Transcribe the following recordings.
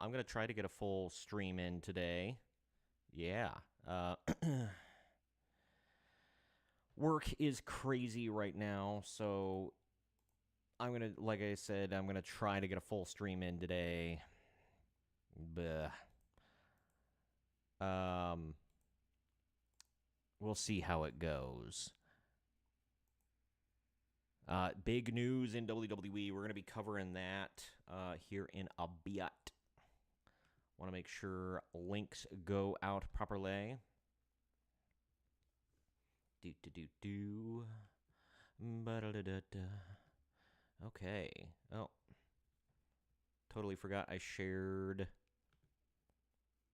I'm going to try to get a full stream in today. Yeah. Work is crazy right now, so I'm going to, like I said, I'm going to try to get a full stream in today. But we'll see how it goes. Big news in WWE. We're going to be covering that here in a bit. Want to make sure links go out properly. Okay. Oh. Totally forgot I shared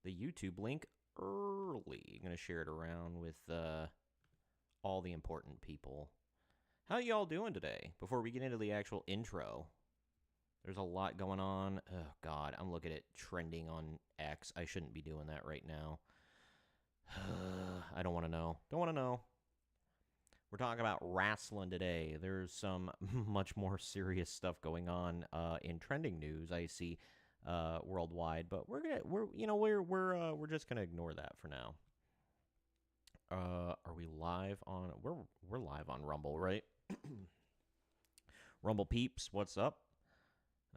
the YouTube link early. I'm going to share it around with all the important people. How y'all doing today? Before we get into the actual intro, there's a lot going on. Oh, God, I'm looking at trending on X. I shouldn't be doing that right now. I don't want to know. Don't want to know. We're talking about wrestling today. There's some much more serious stuff going on in trending news I see worldwide, but we're just gonna ignore that for now. Are we live on? We're live on Rumble, right? Rumble peeps, what's up?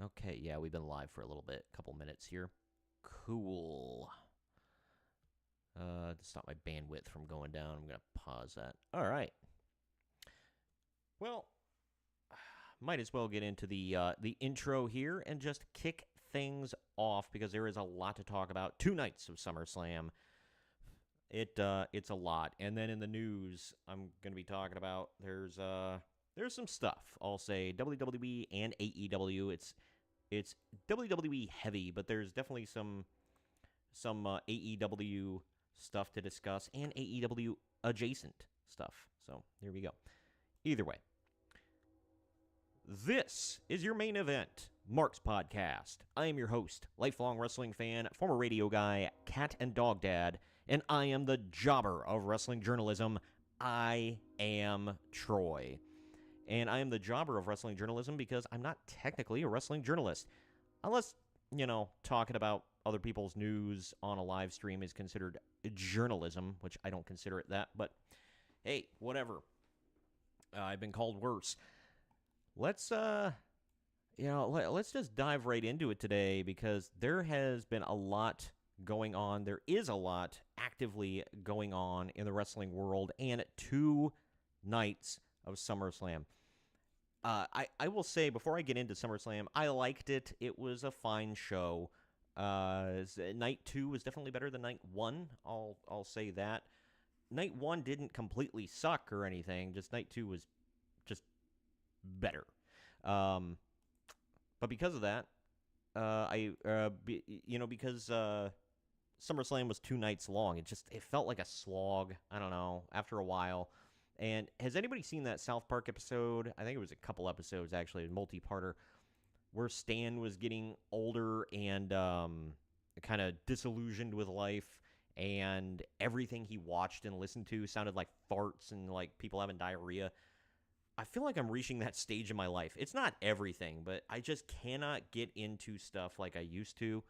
Okay, yeah, we've been live for a little bit, couple minutes here. Cool. To stop my bandwidth from going down, I'm gonna pause that. All right. Well, might as well get into the intro here and just kick things off because there is a lot to talk about. 2 nights of SummerSlam. It's a lot. And then in the news, I'm going to be talking about there's some stuff. I'll say WWE and AEW. It's WWE heavy, but there's definitely some AEW stuff to discuss and AEW adjacent stuff. So there we go. Either way. This is your main event, Mark's Podcast. I am your host, lifelong wrestling fan, former radio guy, cat and dog dad, and I am the jobber of wrestling journalism. I am Troy. And I am the jobber of wrestling journalism because I'm not technically a wrestling journalist. Unless, talking about other people's news on a live stream is considered journalism, which I don't consider it that, but hey, whatever. I've been called worse. Let's just dive right into it today because there has been a lot going on. There is a lot actively going on in the wrestling world and 2 nights of SummerSlam. I will say before I get into SummerSlam, I liked it. It was a fine show. Night 2 was definitely better than night 1. I'll say that. Night 1 didn't completely suck or anything. Just night 2 was just better. But because of that, because SummerSlam was 2 nights long, it felt like a slog. I don't know, after a while. And has anybody seen that South Park episode? I think it was a couple episodes, actually, a multi-parter, where Stan was getting older and kind of disillusioned with life, and everything he watched and listened to sounded like farts and like people having diarrhea. I feel like I'm reaching that stage in my life. It's not everything, but I just cannot get into stuff like I used to.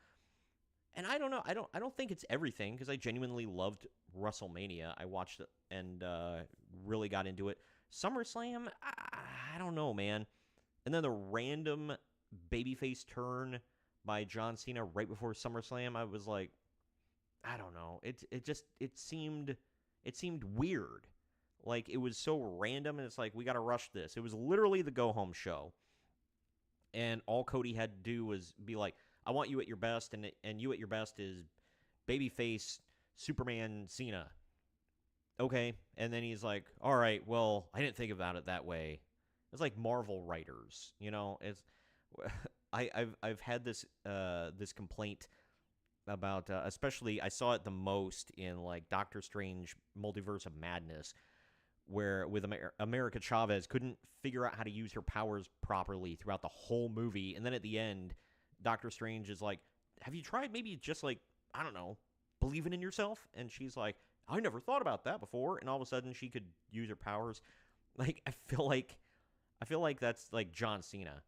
And I don't know. I don't think it's everything because I genuinely loved WrestleMania. I watched it and really got into it. SummerSlam, I don't know, man. And then the random babyface turn by John Cena right before SummerSlam, I was like, I don't know. It seemed weird. Like, it was so random, and it's like, we got to rush this. It was literally the go-home show. And all Cody had to do was be like, I want you at your best, and you at your best is babyface Superman Cena. Okay. And then he's like, all right, well, I didn't think about it that way. It's like Marvel writers, It's I've had this complaint about, especially I saw it the most in like Doctor Strange Multiverse of Madness, where with America Chavez couldn't figure out how to use her powers properly throughout the whole movie. And then at the end, Doctor Strange is like, have you tried maybe just like, I don't know, believing in yourself? And she's like, I never thought about that before. And all of a sudden she could use her powers. Like, I feel like that's like John Cena.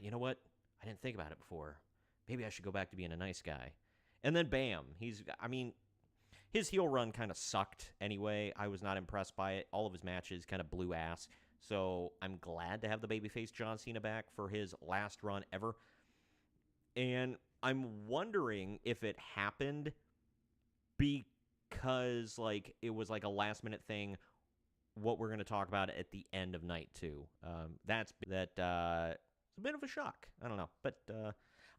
You know what? I didn't think about it before. maybe I should go back to being a nice guy. And then bam, his heel run kind of sucked anyway. I was not impressed by it. All of his matches kind of blew ass. So I'm glad to have the babyface John Cena back for his last run ever. And I'm wondering if it happened because it was a last minute thing. What we're going to talk about at the end of night 2. It's a bit of a shock. I don't know, but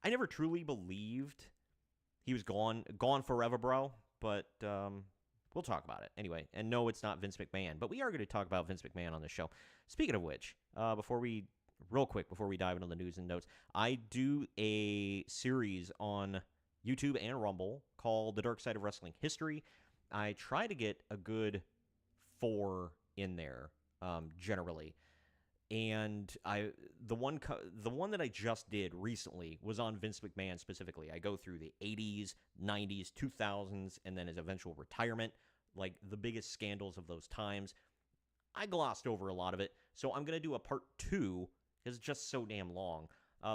I never truly believed he was gone forever, bro. But we'll talk about it anyway. And no, it's not Vince McMahon, but we are going to talk about Vince McMahon on this show. Speaking of which, before we dive into the news and notes, I do a series on YouTube and Rumble called The Dark Side of Wrestling History. I try to get a good 4 in there, generally. And the one that I just did recently was on Vince McMahon specifically. I go through the 80s, 90s, 2000s, and then his eventual retirement, the biggest scandals of those times. I glossed over a lot of it, so I'm going to do a part 2 because it's just so damn long.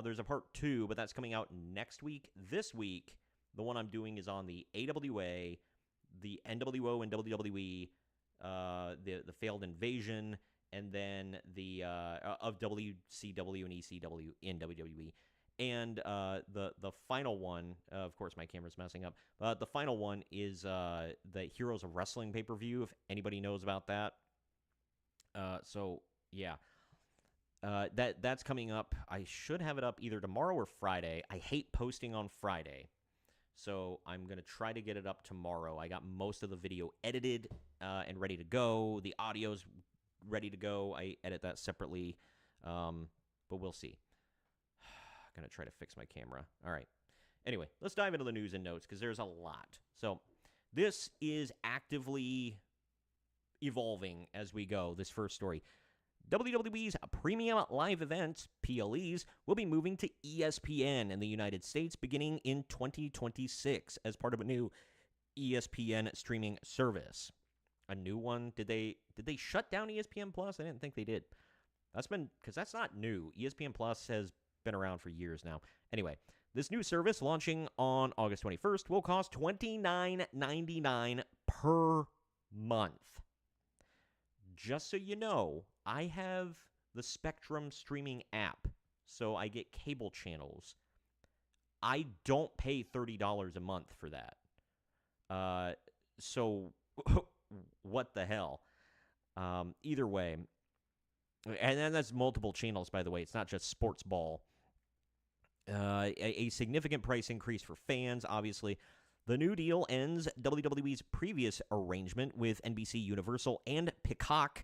There's a part 2, but that's coming out next week. This week, the one I'm doing is on the AWA, the NWO and WWE, the failed invasion, and then the of WCW and ECW in WWE. And the final one, of course my camera's messing up, but the final one is the Heroes of Wrestling pay-per-view, if anybody knows about that. So, yeah. That's coming up. I should have it up either tomorrow or Friday. I hate posting on Friday, so I'm going to try to get it up tomorrow. I got most of the video edited and ready to go. The audio's ready to go. I edit that separately, but we'll see. I'm going to try to fix my camera. All right. Anyway, let's dive into the news and notes because there's a lot. So this is actively evolving as we go, this first story. WWE's premium live events, PLEs, will be moving to ESPN in the United States beginning in 2026 as part of a new ESPN streaming service. A new one? Did they shut down ESPN Plus? I didn't think they did. Because that's not new. ESPN Plus has been around for years now. Anyway, this new service launching on August 21st will cost $29.99 per month. Just so you know, I have the Spectrum streaming app, so I get cable channels. I don't pay $30 a month for that. So what the hell? Either way, and then that's multiple channels, by the way. It's not just sports ball. A significant price increase for fans, obviously. The new deal ends WWE's previous arrangement with NBC Universal and Peacock,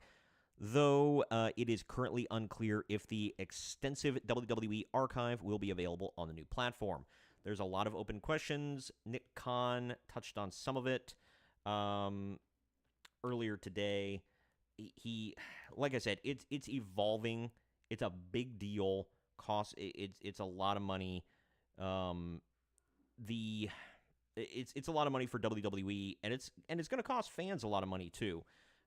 though it is currently unclear if the extensive WWE archive will be available on the new platform. There's a lot of open questions. Nick Khan touched on some of it earlier today. He, like I said, it's evolving. It's a big deal. It's a lot of money. It's a lot of money for WWE, and it's going to cost fans a lot of money too,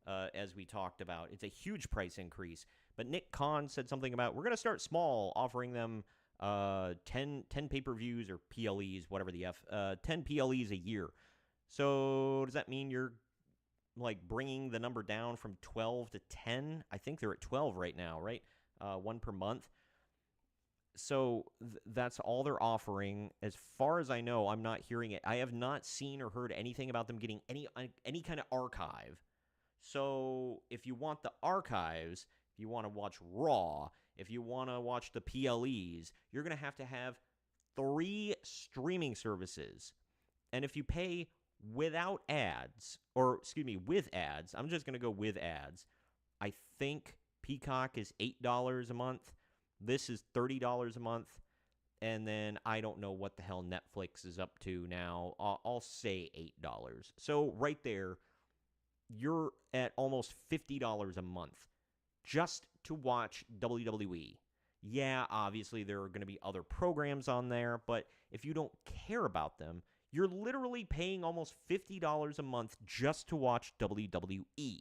as we talked about. It's a huge price increase. But Nick Khan said something about, we're going to start small, offering them 10 pay-per-views or PLEs, whatever the 10 PLEs a year. So does that mean you're bringing the number down from 12 to 10? I think they're at 12 right now, right? One per month. So that's all they're offering. As far as I know, I'm not hearing it. I have not seen or heard anything about them getting any kind of archive. So if you want the archives, if you want to watch Raw, if you want to watch the PLEs, you're going to have 3 streaming services. And if you pay without ads, with ads, I'm just going to go with ads. I think Peacock is $8 a month. This is $30 a month, and then I don't know what the hell Netflix is up to now. I'll say $8. So right there, you're at almost $50 a month just to watch WWE. Yeah, obviously there are going to be other programs on there, but if you don't care about them, you're literally paying almost $50 a month just to watch WWE.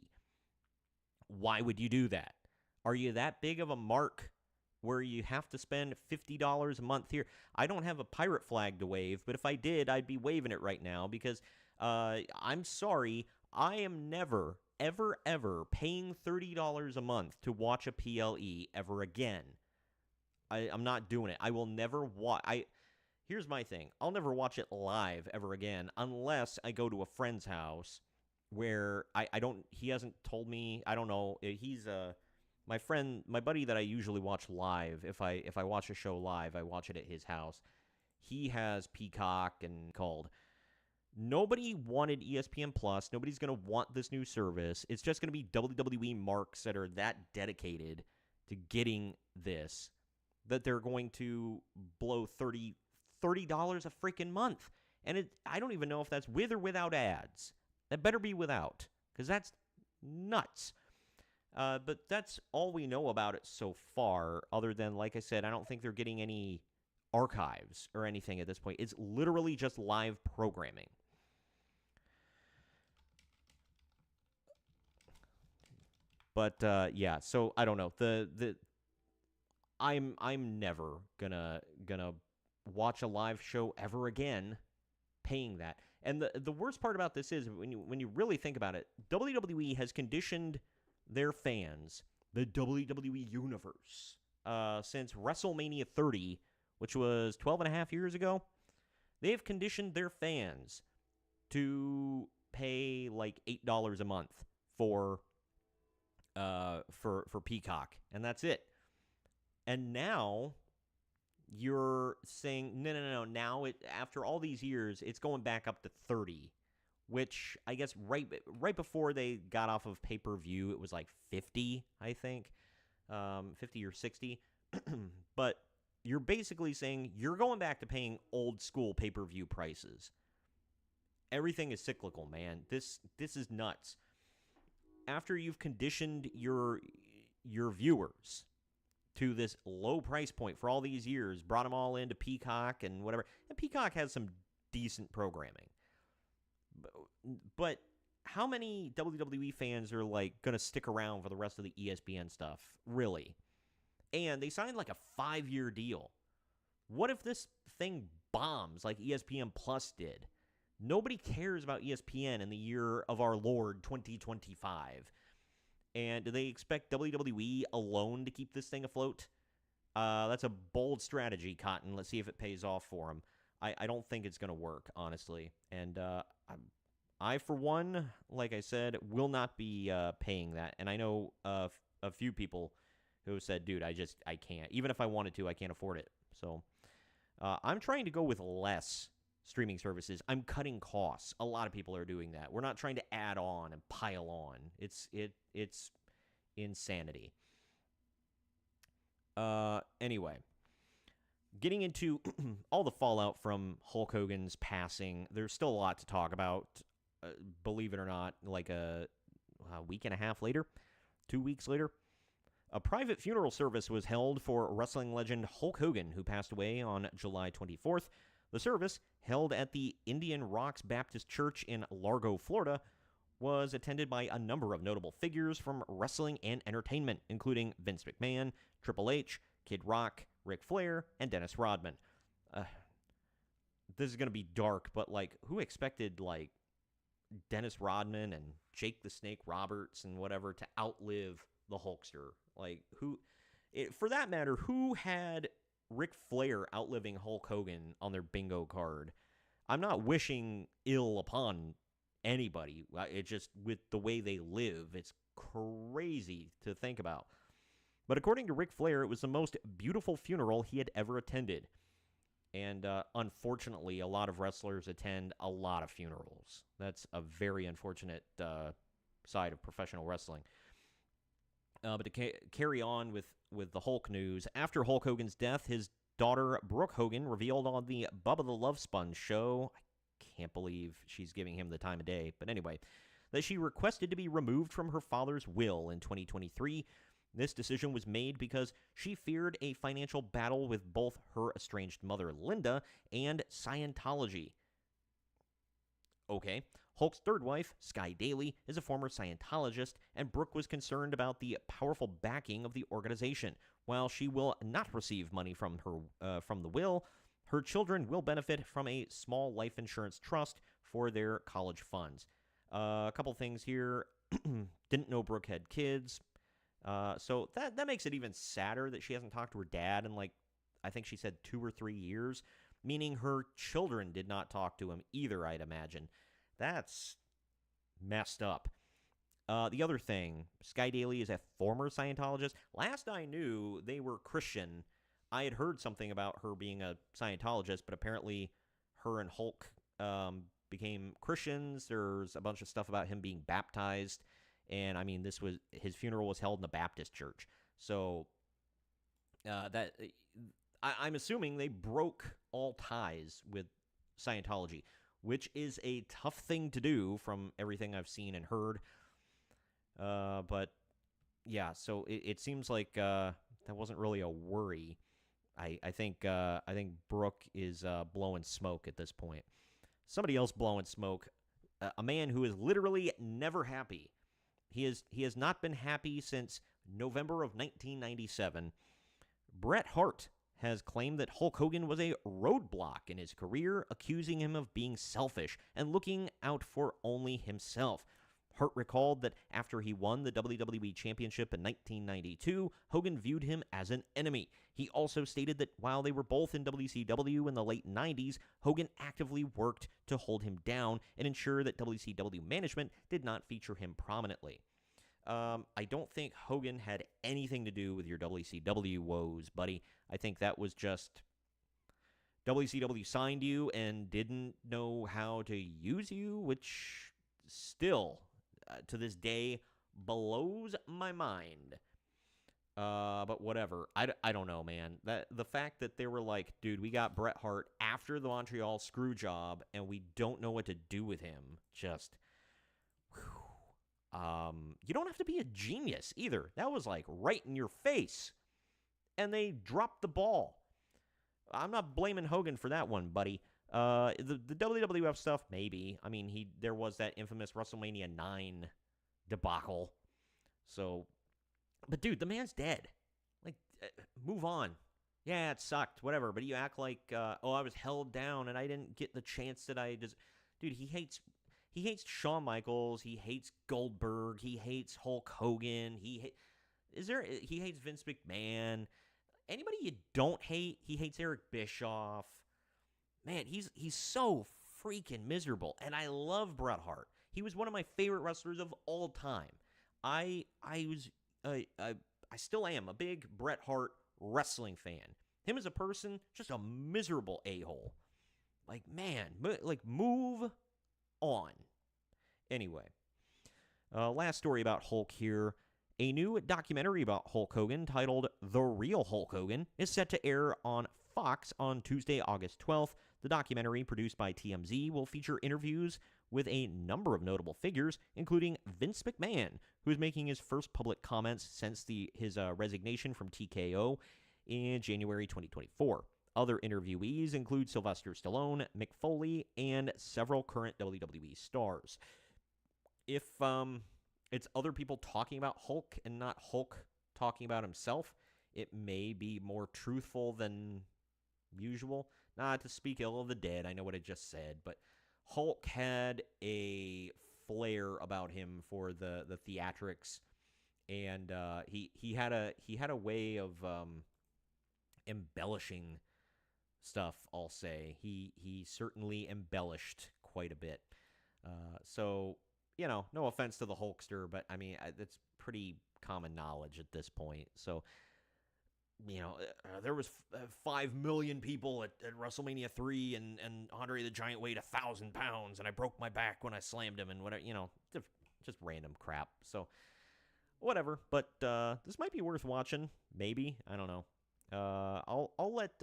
Why would you do that? Are you that big of a mark where you have to spend $50 a month here. I don't have a pirate flag to wave, but if I did, I'd be waving it right now because I'm sorry, I am never, ever, ever paying $30 a month to watch a PLE ever again. I'm not doing it. I will never watch. Here's my thing. I'll never watch it live ever again unless I go to a friend's house where I don't. He hasn't told me. I don't know. He's my friend, my buddy that I usually watch live. If I watch a show live, I watch it at his house. He has Peacock and called. Nobody wanted ESPN Plus. Nobody's going to want this new service. It's just going to be WWE marks that are that dedicated to getting this that they're going to blow $30 a freaking month. And I don't even know if that's with or without ads. That better be without, because that's nuts. But that's all we know about it so far, other than, like I said, I don't think they're getting any archives or anything at this point. It's literally just live programming. But yeah, so I don't know. I'm never gonna watch a live show ever again paying that. And the worst part about this is when you really think about it, WWE has conditioned their fans, the WWE Universe, since WrestleMania 30, which was 12 and a half years ago. They have conditioned their fans to pay like $8 a month for Peacock, and that's it. And now you're saying no. Now after all these years, it's going back up to 30, which I guess right before they got off of pay-per-view, it was like 50, I think, 50 or 60. But you're basically saying you're going back to paying old school pay-per-view prices. Everything is cyclical, man. This is nuts. After you've conditioned your viewers to this low price point for all these years, brought them all into Peacock and whatever, and Peacock has some decent programming. But how many WWE fans are like going to stick around for the rest of the ESPN stuff? Really? And they signed like a 5-year deal. What if this thing bombs like ESPN Plus did? Nobody cares about ESPN in the year of our Lord 2025. And do they expect WWE alone to keep this thing afloat? That's a bold strategy, Cotton. Let's see if it pays off for them. I don't think it's going to work, honestly. And I, for one, like I said, will not be paying that. And I know a few people who said, dude, I can't. Even if I wanted to, I can't afford it. So I'm trying to go with less streaming services. I'm cutting costs. A lot of people are doing that. We're not trying to add on and pile on. It's insanity. Anyway, getting into all the fallout from Hulk Hogan's passing, there's still a lot to talk about. Believe it or not, like a week and a half later, 2 weeks later, a private funeral service was held for wrestling legend Hulk Hogan, who passed away on July 24th. The service, held at the Indian Rocks Baptist Church in Largo, Florida, was attended by a number of notable figures from wrestling and entertainment, including Vince McMahon, Triple H, Kid Rock, Ric Flair, and Dennis Rodman. This is going to be dark, but, like, who expected, like, Dennis Rodman and Jake the Snake Roberts and whatever to outlive the Hulkster? Like, for that matter, who had Ric Flair outliving Hulk Hogan on their bingo card? I'm not wishing ill upon anybody. It just, with the way they live, it's crazy to think about. But according to Ric Flair, it was the most beautiful funeral he had ever attended. And unfortunately, a lot of wrestlers attend a lot of funerals. That's a very unfortunate side of professional wrestling. But to carry on with the Hulk news, after Hulk Hogan's death, his daughter Brooke Hogan revealed on the Bubba the Love Sponge show, I can't believe she's giving him the time of day, but anyway, that she requested to be removed from her father's will in 2023. This decision was made because she feared a financial battle with both her estranged mother, Linda, and Scientology. Okay. Hulk's third wife, Sky Daly, is a former Scientologist, and Brooke was concerned about the powerful backing of the organization. While she will not receive money from the will, her children will benefit from a small life insurance trust for their college funds. A couple things here. Didn't know Brooke had kids. So that makes it even sadder that she hasn't talked to her dad in, like, I think she said 2 or 3 years, meaning her children did not talk to him either, I'd imagine. That's messed up. The other thing, Sky Daly is a former Scientologist. Last I knew, they were Christian. I had heard something about her being a Scientologist, but apparently her and Hulk became Christians. There's a bunch of stuff about him being baptized. And, I mean, his funeral was held in the Baptist church. So, I'm assuming they broke all ties with Scientology, which is a tough thing to do from everything I've seen and heard. But, yeah, so it seems like that wasn't really a worry. I think Brooke is blowing smoke at this point. Somebody else blowing smoke, a man who is literally never happy. He has not been happy since November of 1997. Bret Hart has claimed that Hulk Hogan was a roadblock in his career, accusing him of being selfish and looking out for only himself. Hart recalled that after he won the WWE Championship in 1992, Hogan viewed him as an enemy. He also stated that while they were both in WCW in the late 90s, Hogan actively worked to hold him down and ensure that WCW management did not feature him prominently. I don't think Hogan had anything to do with your WCW woes, buddy. I think that was just WCW signed you and didn't know how to use you, which still, to this day, blows my mind. But whatever. I don't know, man. The fact that they were like, dude, we got Bret Hart after the Montreal screw job, and we don't know what to do with him. Just, whew. You don't have to be a genius either. That was like right in your face. And they dropped the ball. I'm not blaming Hogan for that one, buddy. The WWF stuff, maybe. I mean, there was that infamous WrestleMania 9 debacle. So, but dude, the man's dead. Like, move on. Yeah, it sucked, whatever. But you act like, I was held down and I didn't get the chance that I just... Dude, he hates Shawn Michaels. He hates Goldberg. He hates Hulk Hogan. He hates Vince McMahon. Anybody you don't hate, he hates Eric Bischoff. Man, he's so freaking miserable. And I love Bret Hart. He was one of my favorite wrestlers of all time. I still am a big Bret Hart wrestling fan. Him as a person, just a miserable a-hole. Like, man, move on. Anyway, last story about Hulk here. A new documentary about Hulk Hogan titled The Real Hulk Hogan is set to air on Fox on Tuesday, August 12th. The documentary, produced by TMZ, will feature interviews with a number of notable figures, including Vince McMahon, who is making his first public comments since his resignation from TKO in January 2024. Other interviewees include Sylvester Stallone, Mick Foley, and several current WWE stars. If it's other people talking about Hulk and not Hulk talking about himself, it may be more truthful than usual. Not to speak ill of the dead, I know what I just said, but Hulk had a flair about him for the theatrics, and he had a way of embellishing stuff, I'll say. He certainly embellished quite a bit. So, no offense to the Hulkster, but I mean, it's pretty common knowledge at this point. So, there was 5 million people at WrestleMania 3, and Andre the Giant weighed 1,000 pounds, and I broke my back when I slammed him, and whatever, just random crap. So, whatever. But this might be worth watching. Maybe, I don't know. I'll let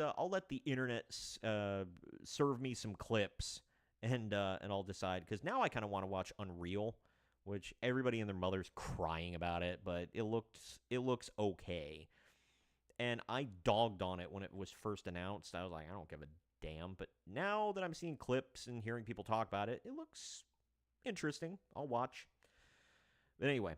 the internet serve me some clips, and I'll decide, because now I kind of want to watch Unreal, which everybody and their mother's crying about it, but it looks okay. And I dogged on it when it was first announced. I was like, I don't give a damn. But now that I'm seeing clips and hearing people talk about it, it looks Interesting. I'll watch. But anyway,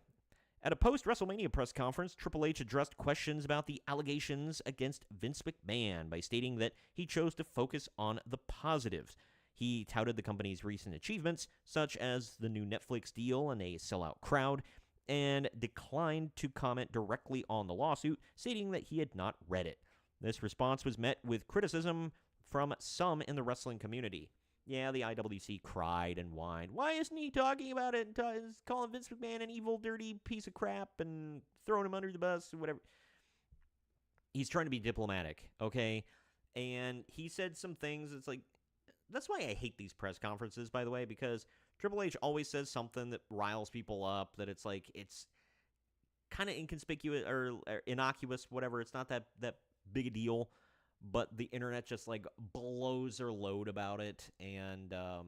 at a post-WrestleMania press conference, Triple H addressed questions about the allegations against Vince McMahon by stating that he chose to focus on the positives. He touted the company's recent achievements, such as the new Netflix deal and a sellout crowd, and declined to comment directly on the lawsuit, stating that he had not read it. This response was met with criticism from some in the wrestling community. Yeah, the IWC cried and whined. Why isn't he talking about it and calling Vince McMahon an evil, dirty piece of crap and throwing him under the bus or whatever? He's trying to be diplomatic, okay? And he said some things. It's like, that's why I hate these press conferences, by the way, because Triple H always says something that riles people up, that it's like, it's kind of inconspicuous or innocuous, whatever. It's not that big a deal. But the internet just, like, blows their load about it, and I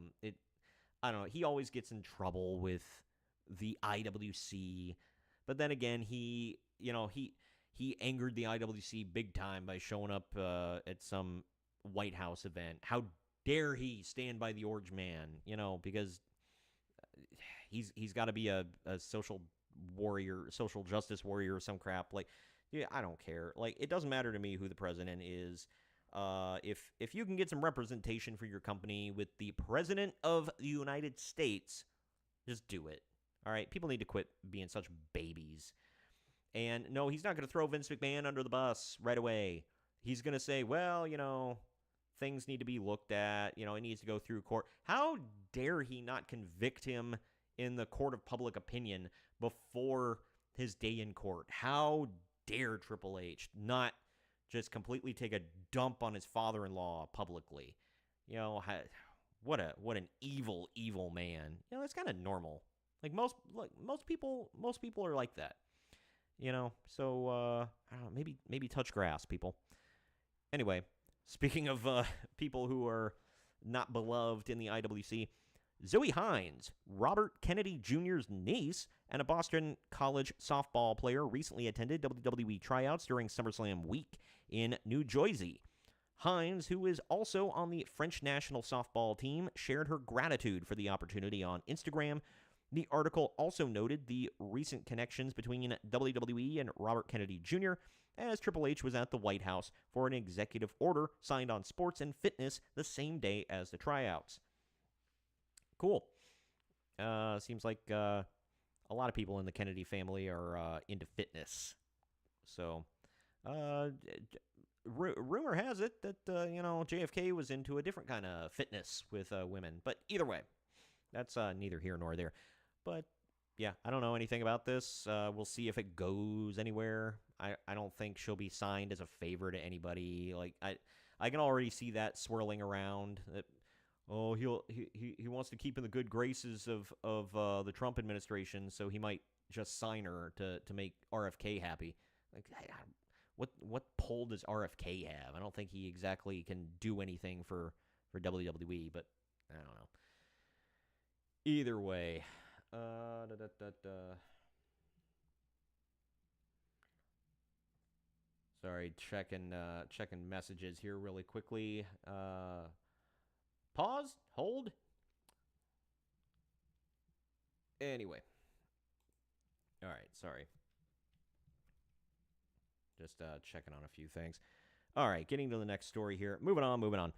don't know, he always gets in trouble with the IWC, but then again, he angered the IWC big time by showing up at some White House event. How dare he stand by the Orange Man, because he's got to be a social warrior, social justice warrior or some crap, like, yeah, I don't care. Like, it doesn't matter to me who the president is. If you can get some representation for your company with the president of the United States, just do it. All right? People need to quit being such babies. And no, he's not going to throw Vince McMahon under the bus right away. He's going to say, well, things need to be looked at. It needs to go through court. How dare he not convict him in the court of public opinion before his day in court? How dare Triple H not just completely take a dump on his father-in-law publicly? What an evil man. That's kind of normal. Like most people are like that. So I don't know, maybe touch grass, people. Anyway, speaking of people who are not beloved in the IWC, Zoe Hines, Robert Kennedy Jr.'s niece, and a Boston College softball player recently attended WWE tryouts during SummerSlam week in New Jersey. Hines, who is also on the French national softball team, shared her gratitude for the opportunity on Instagram. The article also noted the recent connections between WWE and Robert Kennedy Jr., as Triple H was at the White House for an executive order signed on sports and fitness the same day as the tryouts. Cool. Seems like a lot of people in the Kennedy family are into fitness. So, rumor has it that, JFK was into a different kind of fitness with women. But either way, that's neither here nor there. But, yeah, I don't know anything about this. We'll see if it goes anywhere. I don't think she'll be signed as a favor to anybody. Like, I can already see that swirling around. Oh, he wants to keep in the good graces of the Trump administration, so he might just sign her to make RFK happy. Like, what pull does RFK have? I don't think he exactly can do anything for WWE, but I don't know. Either way, Sorry, checking messages here really quickly. Pause, hold. Anyway. All right, sorry. Just checking on a few things. All right, getting to the next story here. Moving on.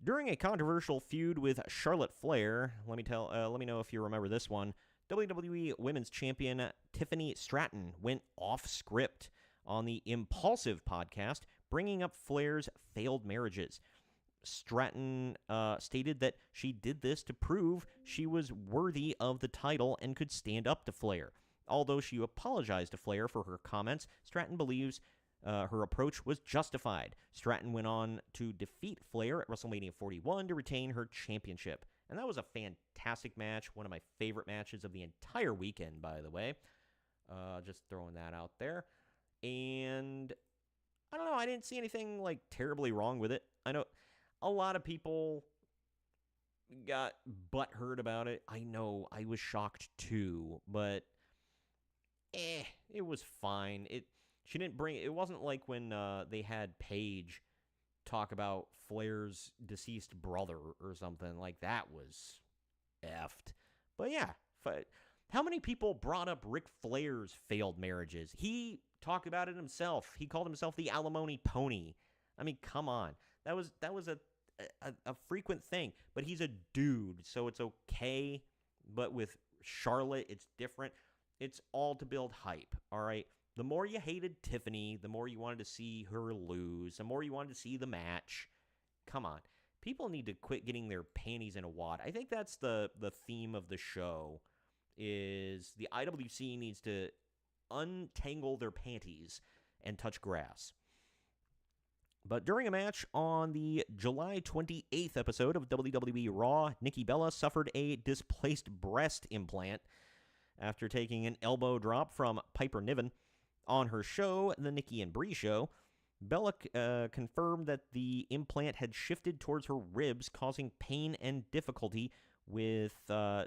During a controversial feud with Charlotte Flair, let me know if you remember this one. WWE Women's Champion Tiffany Stratton went off script on the Impulsive podcast, bringing up Flair's failed marriages. Stratton stated that she did this to prove she was worthy of the title and could stand up to Flair. Although she apologized to Flair for her comments, Stratton believes her approach was justified. Stratton went on to defeat Flair at WrestleMania 41 to retain her championship. And that was a fantastic match, one of my favorite matches of the entire weekend, by the way. Just throwing that out there. And I don't know, I didn't see anything like terribly wrong with it. I know a lot of people got butthurt about it. I know, I was shocked too, but it was fine. It wasn't like when they had Paige talk about Flair's deceased brother or something. Like, that was effed. But yeah, how many people brought up Ric Flair's failed marriages? He talked about it himself. He called himself the alimony pony. I mean, come on. That was a frequent thing. But he's a dude, so it's okay. But with Charlotte, it's different. It's all to build hype, all right? The more you hated Tiffany, the more you wanted to see her lose, the more you wanted to see the match. Come on. People need to quit getting their panties in a wad. I think that's the theme of the show, is the IWC needs to untangle their panties and touch grass. But during a match on the July 28th episode of WWE Raw, Nikki Bella suffered a displaced breast implant after taking an elbow drop from Piper Niven. On her show, The Nikki and Brie Show, Bella confirmed that the implant had shifted towards her ribs, causing pain and difficulty with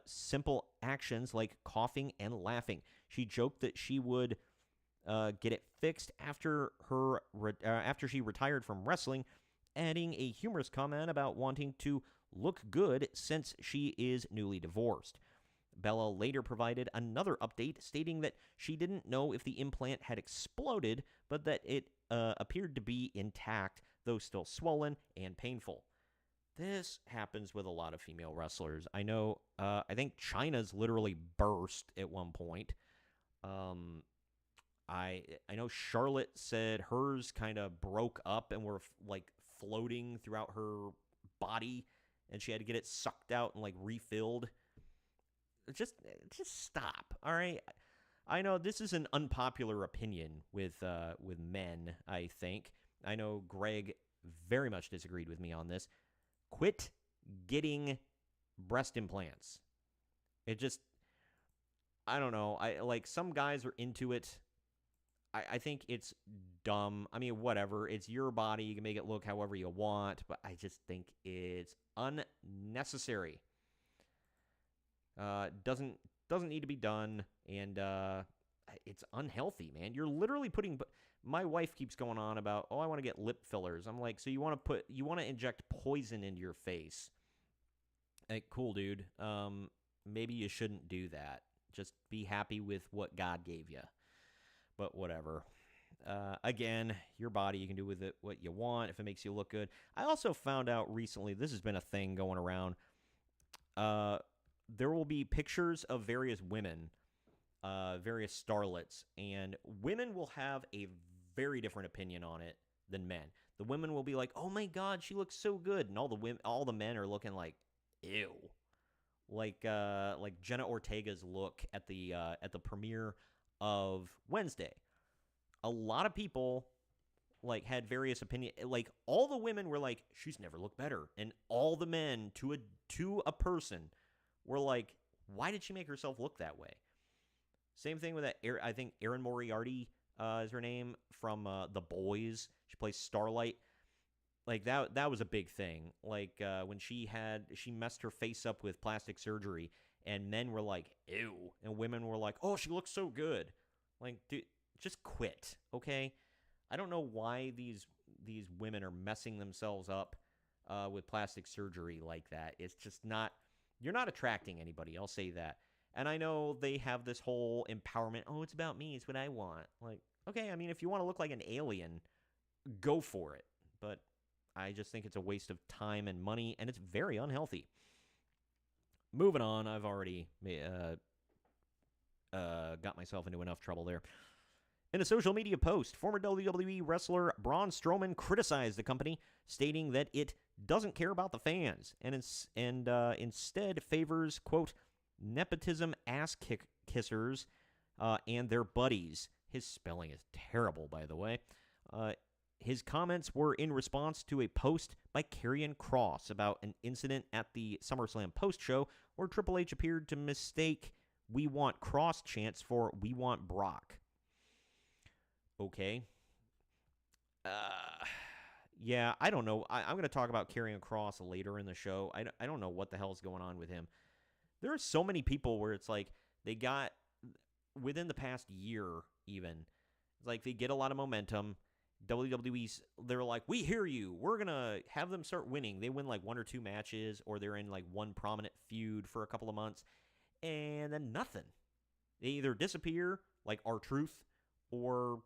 simple actions like coughing and laughing. She joked that she would get it fixed after she retired from wrestling, adding a humorous comment about wanting to look good since she is newly divorced. Bella later provided another update stating that she didn't know if the implant had exploded, but that it appeared to be intact, though still swollen and painful. This happens with a lot of female wrestlers. I know, I think Chyna's literally burst at one point. I know Charlotte said hers kind of broke up and were like floating throughout her body, and she had to get it sucked out and like refilled. Just stop, all right? I know this is an unpopular opinion with men, I think. I know Greg very much disagreed with me on this. Quit getting breast implants. It just, I don't know. Some guys are into it. I think it's dumb. I mean, whatever. It's your body. You can make it look however you want, but I just think it's unnecessary. Doesn't need to be done, and it's unhealthy, man. You're literally putting. My wife keeps going on about, I want to get lip fillers. I'm like, so you want to inject poison into your face? Like, cool, dude. Maybe you shouldn't do that. Just be happy with what God gave you. But whatever. Again, your body, you can do with it what you want if it makes you look good. I also found out recently, this has been a thing going around. There will be pictures of various women, various starlets, and women will have a very different opinion on it than men. The women will be like, "Oh my God, she looks so good," and all the men are looking like, "Ew," like Jenna Ortega's look at the premiere of Wednesday. A lot of people had various opinions. Like, all the women were like, "She's never looked better," and all the men to a person were like, "Why did she make herself look that way?" Same thing with that. I think Erin Moriarty is her name from The Boys. She plays Starlight. Like, that was a big thing. Like, when she messed her face up with plastic surgery, and men were like, "Ew," and women were like, "Oh, she looks so good." Like, dude, just quit, okay? I don't know why these women are messing themselves up with plastic surgery like that. It's just not. You're not attracting anybody, I'll say that. And I know they have this whole empowerment, it's about me, it's what I want. Like, okay, I mean, if you want to look like an alien, go for it. But I just think it's a waste of time and money, and it's very unhealthy. Moving on, I've already got myself into enough trouble there. In a social media post, former WWE wrestler Braun Strowman criticized the company, stating that it doesn't care about the fans and instead favors, quote, nepotism ass kissers and their buddies. His spelling is terrible, by the way. His comments were in response to a post by Karrion Kross about an incident at the SummerSlam post-show where Triple H appeared to mistake "We want Kross" chants for "We want Brock." Okay. Yeah, I don't know. I'm going to talk about Karrion Kross later in the show. I don't know what the hell's going on with him. There are so many people where it's like they got, within the past year even, it's like they get a lot of momentum. WWE's, they're like, "We hear you. We're going to have them start winning." They win like one or two matches, or they're in like one prominent feud for a couple of months. and then nothing. They either disappear like R-Truth, or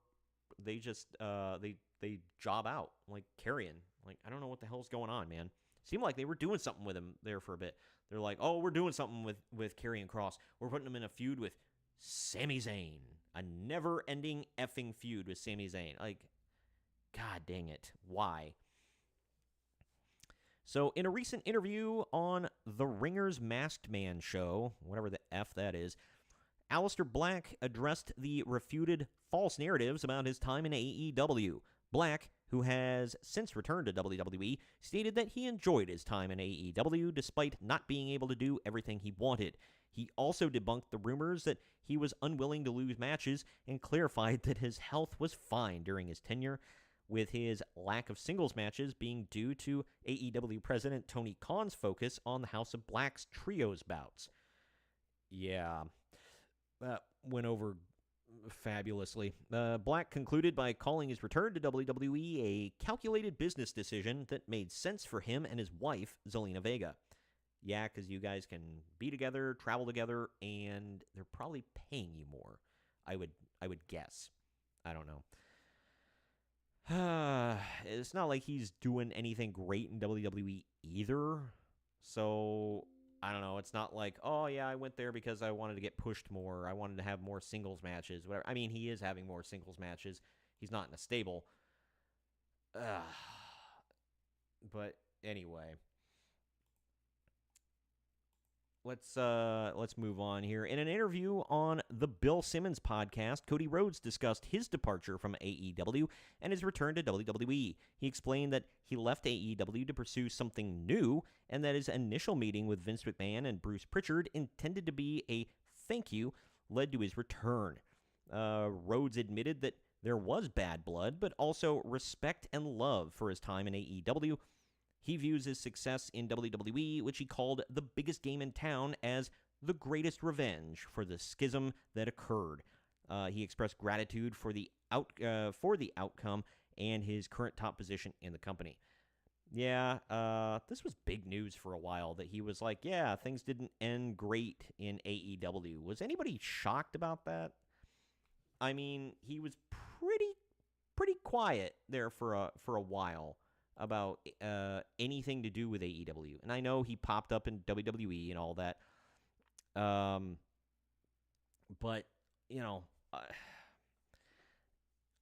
they just they job out like Carrion. Like, I don't know what the hell's going on, man. Seemed like they were doing something with him there for a bit. They're like, oh, we're doing something with Karrion Kross. We're putting him in a feud with Sami Zayn. A never-ending effing feud with Sami Zayn. Like, god dang it. Why? So, in a recent interview on The Ringer's Masked Man show, whatever the F that is, Aleister Black addressed the refuted false narratives about his time in AEW. Black, who has since returned to WWE, stated that he enjoyed his time in AEW despite not being able to do everything he wanted. He also debunked the rumors that he was unwilling to lose matches and clarified that his health was fine during his tenure, with his lack of singles matches being due to AEW President Tony Khan's focus on the House of Black's trios bouts. Yeah, that went over fabulously. Black concluded by calling his return to WWE a calculated business decision that made sense for him and his wife, Zelina Vega. Yeah, because you guys can be together, travel together, and they're probably paying you more. I would guess. I don't know. It's not like he's doing anything great in WWE either. So, I don't know. It's not like, oh, yeah, I went there because I wanted to get pushed more. I wanted to have more singles matches. Whatever. I mean, he is having more singles matches. He's not in a stable. But anyway. Let's move on here. In an interview on the Bill Simmons podcast, Cody Rhodes discussed his departure from AEW and his return to WWE. He explained that he left AEW to pursue something new, and that his initial meeting with Vince McMahon and Bruce Pritchard, intended to be a thank you, led to his return. Rhodes admitted that there was bad blood, but also respect and love for his time in AEW. He views his success in WWE, which he called the biggest game in town, as the greatest revenge for the schism that occurred. He expressed gratitude for the outcome and his current top position in the company. Yeah, this was big news for a while, that he was like, yeah, things didn't end great in AEW. Was anybody shocked about that? I mean, he was pretty quiet there for a while about anything to do with AEW. And I know he popped up in WWE and all that. But, you know,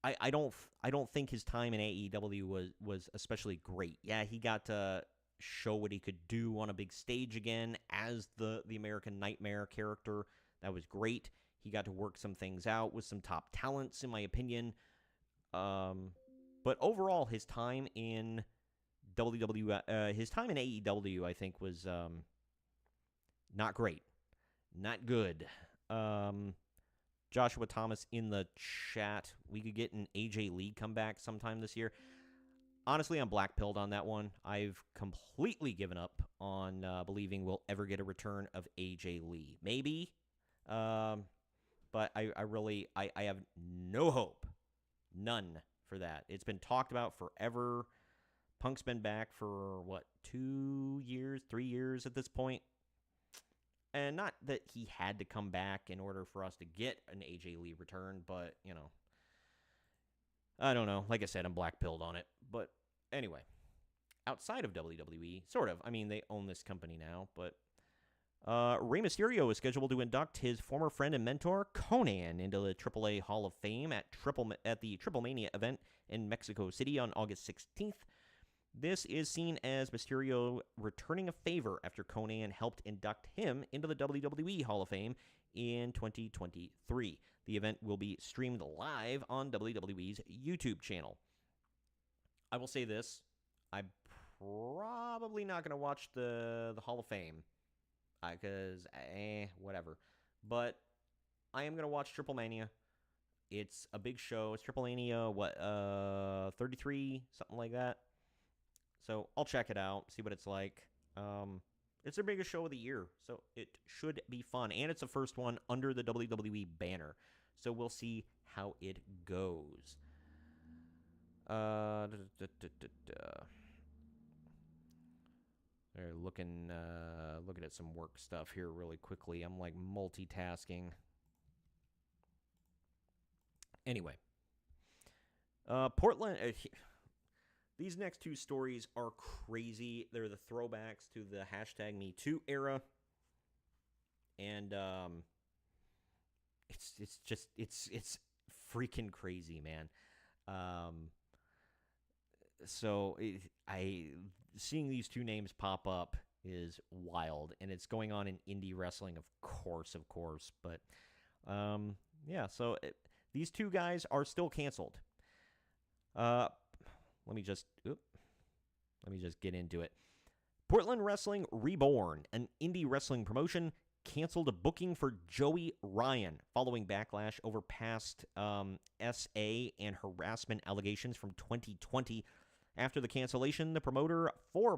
I don't think his time in AEW was especially great. Yeah, he got to show what he could do on a big stage again as the American Nightmare character. That was great. He got to work some things out with some top talents, in my opinion. But overall, his time in his time in AEW, I think, was not great, not good. Joshua Thomas in the chat. We could get an AJ Lee comeback sometime this year. Honestly, I'm black-pilled on that one. I've completely given up on believing we'll ever get a return of AJ Lee. Maybe, but I really have no hope, none for that. It's been talked about forever. Punk's been back for, 2 years, 3 years at this point? And not that he had to come back in order for us to get an AJ Lee return, but, you know, I don't know. Like I said, I'm black-pilled on it. But anyway, outside of WWE, sort of. I mean, they own this company now, but Rey Mysterio is scheduled to induct his former friend and mentor, Conan, into the AAA Hall of Fame at the Triple Mania event in Mexico City on August 16th. This is seen as Mysterio returning a favor after Conan helped induct him into the WWE Hall of Fame in 2023. The event will be streamed live on WWE's YouTube channel. I will say this. I'm probably not going to watch the Hall of Fame because, whatever. But I am going to watch Triple Mania. It's a big show. It's Triple Mania, 33, something like that. So I'll check it out, see what it's like. It's their biggest show of the year, so it should be fun. And it's the first one under the WWE banner. So we'll see how it goes. They're looking at at some work stuff here really quickly. I'm like multitasking. Anyway, Portland. These next two stories are crazy. They're the throwbacks to the #MeToo era, and it's freaking crazy, man. Seeing these two names pop up is wild, and it's going on in indie wrestling, of course. But these two guys are still canceled. Let me just get into it. Portland Wrestling Reborn, an indie wrestling promotion, canceled a booking for Joey Ryan following backlash over past SA and harassment allegations from 2020. After the cancellation, the promoter for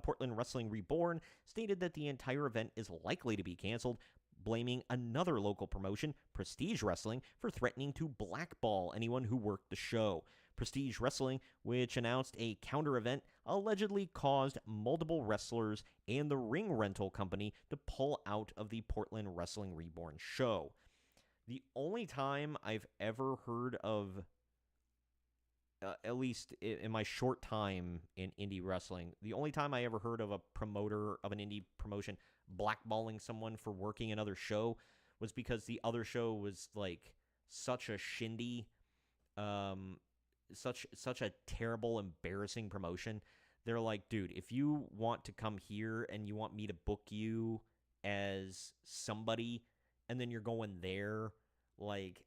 Portland Wrestling Reborn stated that the entire event is likely to be canceled, blaming another local promotion, Prestige Wrestling, for threatening to blackball anyone who worked the show. Prestige Wrestling, which announced a counter event, allegedly caused multiple wrestlers and the ring rental company to pull out of the Portland Wrestling Reborn show. The only time I've ever heard of, at least in my short time in indie wrestling, the only time I ever heard of a promoter of an indie promotion blackballing someone for working another show was because the other show was like such a shindy, such a terrible, embarrassing promotion. They're like, dude, if you want to come here and you want me to book you as somebody, and then you're going there, like,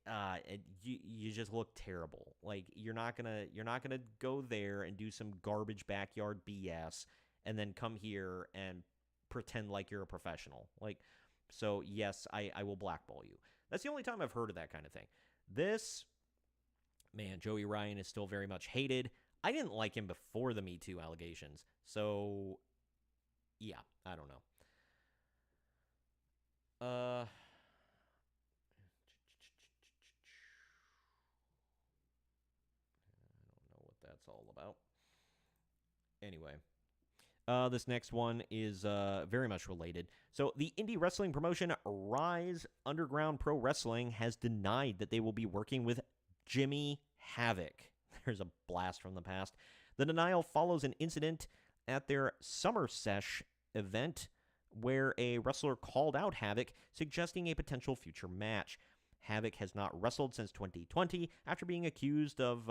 you just look terrible. Like, you're not gonna go there and do some garbage backyard BS and then come here and pretend like you're a professional. Like, so yes, I will blackball you. That's the only time I've heard of that kind of thing. This, man, Joey Ryan is still very much hated. I didn't like him before the Me Too allegations. So, yeah, I don't know. That's all about. Anyway, this next one is very much related. So the indie wrestling promotion Rise Underground Pro Wrestling has denied that they will be working with Jimmy Havoc. There's a blast from the past. The denial follows an incident at their Summer Sesh event where a wrestler called out Havoc, suggesting a potential future match. Havoc has not wrestled since 2020 after being accused of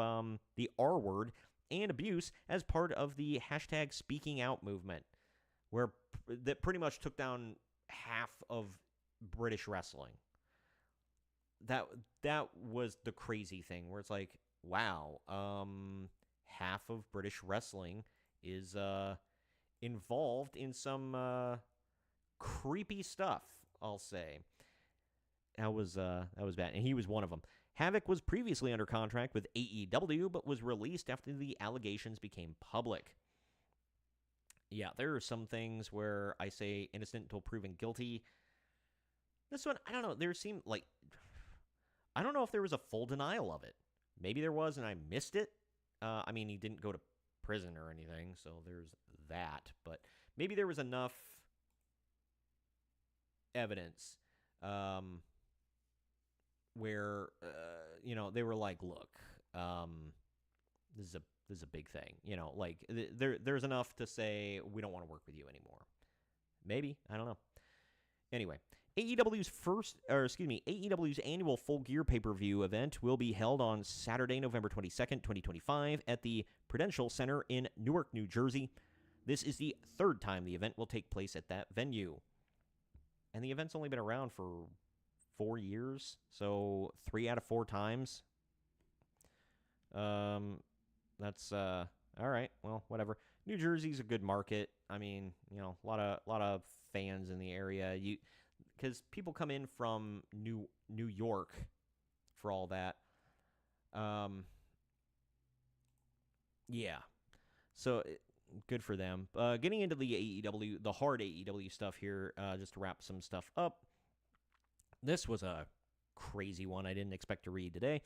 the R word and abuse as part of the #Speaking Out movement, that pretty much took down half of British wrestling. That was the crazy thing, where it's like, wow, half of British wrestling is involved in some creepy stuff, I'll say. That was bad, and he was one of them. Havoc was previously under contract with AEW, but was released after the allegations became public. Yeah, there are some things where I say innocent until proven guilty. This one, I don't know. There seemed like, I don't know if there was a full denial of it. Maybe there was, and I missed it. I mean, he didn't go to prison or anything, so there's that. But maybe there was enough evidence where they were like, look, this is a big thing, like there's enough to say we don't want to work with you anymore. Maybe, I don't know. Anyway, AEW's annual Full Gear pay-per-view event will be held on Saturday, November 22nd, 2025 at the Prudential Center in Newark, New Jersey. This is the third time the event will take place at that venue. And the event's only been around for 4 years, so 3 out of 4 times. That's all right. Well, whatever. New Jersey's a good market. I mean, a lot of fans in the area. Because people come in from New York for all that. Yeah. So good for them. Getting into the hard AEW stuff here, just to wrap some stuff up. This was a crazy one I didn't expect to read today.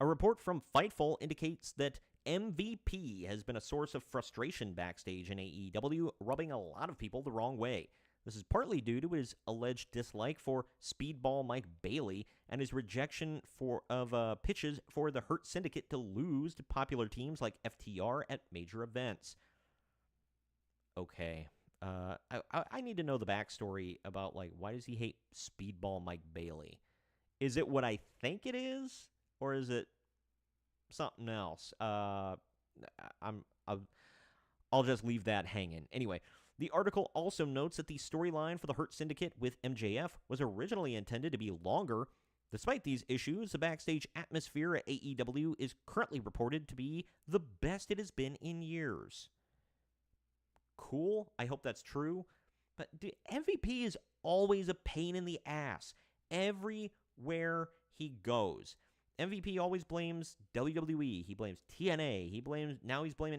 A report from Fightful indicates that MVP has been a source of frustration backstage in AEW, rubbing a lot of people the wrong way. This is partly due to his alleged dislike for Speedball Mike Bailey and his rejection of pitches for the Hurt Syndicate to lose to popular teams like FTR at major events. Okay. I need to know the backstory about, like, why does he hate Speedball Mike Bailey? Is it what I think it is, or is it something else? I'll just leave that hanging. Anyway, the article also notes that the storyline for the Hurt Syndicate with MJF was originally intended to be longer. Despite these issues, the backstage atmosphere at AEW is currently reported to be the best it has been in years. Cool. I hope that's true. But MVP is always a pain in the ass everywhere he goes. MVP always blames WWE. He blames TNA. He's blaming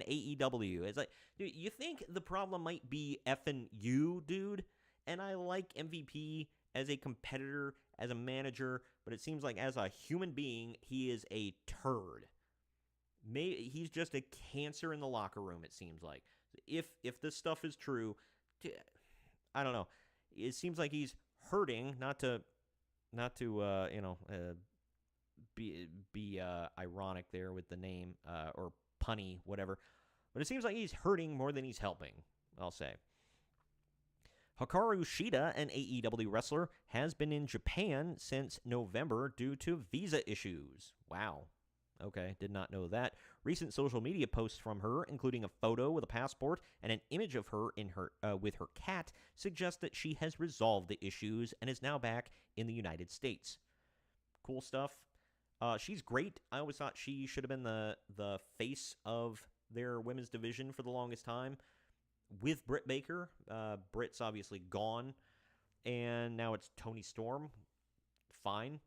AEW. It's like, dude, you think the problem might be effing you, dude? And I like MVP as a competitor, as a manager, but it seems like as a human being, he is a turd. He's just a cancer in the locker room, it seems like. If this stuff is true, I don't know. It seems like he's hurting, not to be ironic there with the name or punny, whatever. But it seems like he's hurting more than he's helping, I'll say. Hikaru Shida, an AEW wrestler, has been in Japan since November due to visa issues. Wow. Okay, did not know that. Recent social media posts from her, including a photo with a passport and an image of her with her cat, suggest that she has resolved the issues and is now back in the United States. Cool stuff. She's great. I always thought she should have been the face of their women's division for the longest time with Britt Baker. Britt's obviously gone, and now it's Toni Storm. Fine.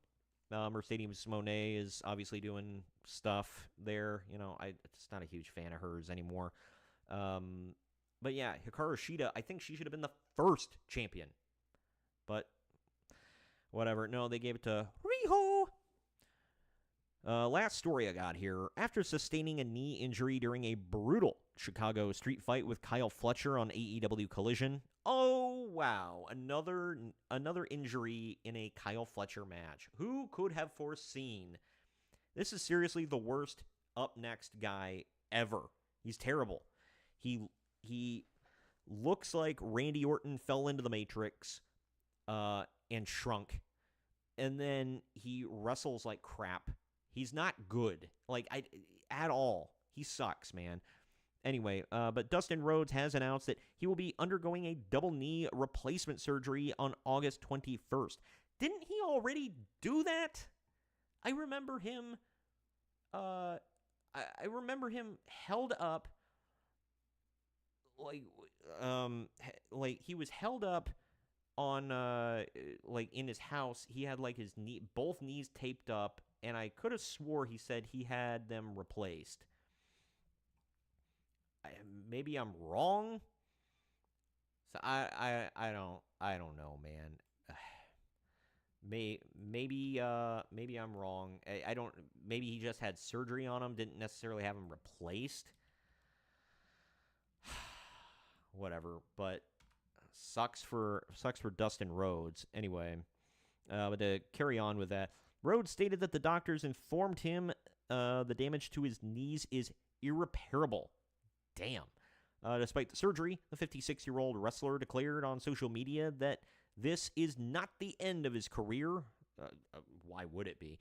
Mercedes Moné is obviously doing stuff there. You know, I'm just not a huge fan of hers anymore. But yeah, Hikaru Shida, I think she should have been the first champion. But whatever. No, they gave it to Riho. Last story I got here. After sustaining a knee injury during a brutal Chicago street fight with Kyle Fletcher on AEW Collision. Oh, wow. Another injury in a Kyle Fletcher match. Who could have foreseen? This is seriously the worst up next guy ever. He's terrible. He looks like Randy Orton fell into the Matrix and shrunk. And then he wrestles like crap. He's not good, at all. He sucks, man. Anyway, but Dustin Rhodes has announced that he will be undergoing a double knee replacement surgery on August 21st. Didn't he already do that? I remember him. I remember him held up, like he was held up on in his house. He had his both knees taped up, and I could have swore he said he had them replaced. Maybe I'm wrong. So I don't know, man. Maybe I'm wrong. I don't. Maybe he just had surgery on him. Didn't necessarily have him replaced. Whatever. But sucks for Dustin Rhodes. Anyway, but to carry on with that, Rhodes stated that the doctors informed him the damage to his knees is irreparable. Damn. Despite the surgery, the 56-year-old wrestler declared on social media that this is not the end of his career. Why would it be?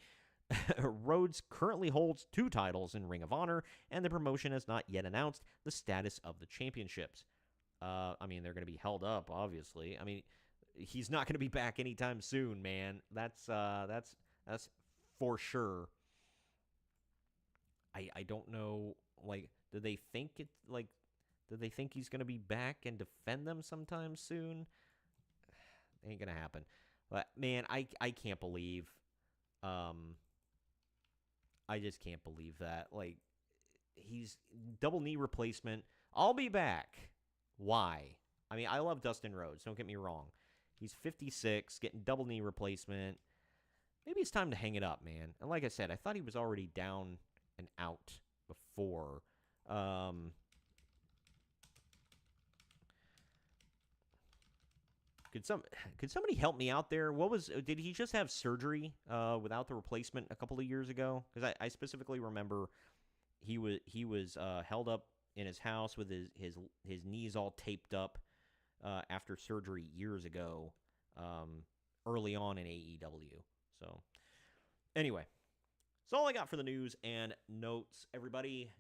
Rhodes currently holds 2 titles in Ring of Honor, and the promotion has not yet announced the status of the championships. They're going to be held up, obviously. He's not going to be back anytime soon, man. That's for sure. I don't know, do they think he's going to be back and defend them sometime soon? Ain't going to happen. But, man, I can't believe, I just can't believe that. He's double knee replacement. I'll be back. Why? I love Dustin Rhodes, don't get me wrong. He's 56, getting double knee replacement. Maybe it's time to hang it up, man. And like I said, I thought he was already down and out before. Could somebody help me out there? Did he just have surgery without the replacement a couple of years ago? Because I specifically remember he was held up in his house with his knees all taped up after surgery years ago, early on in AEW. So anyway, that's all I got for the news and notes. Everybody,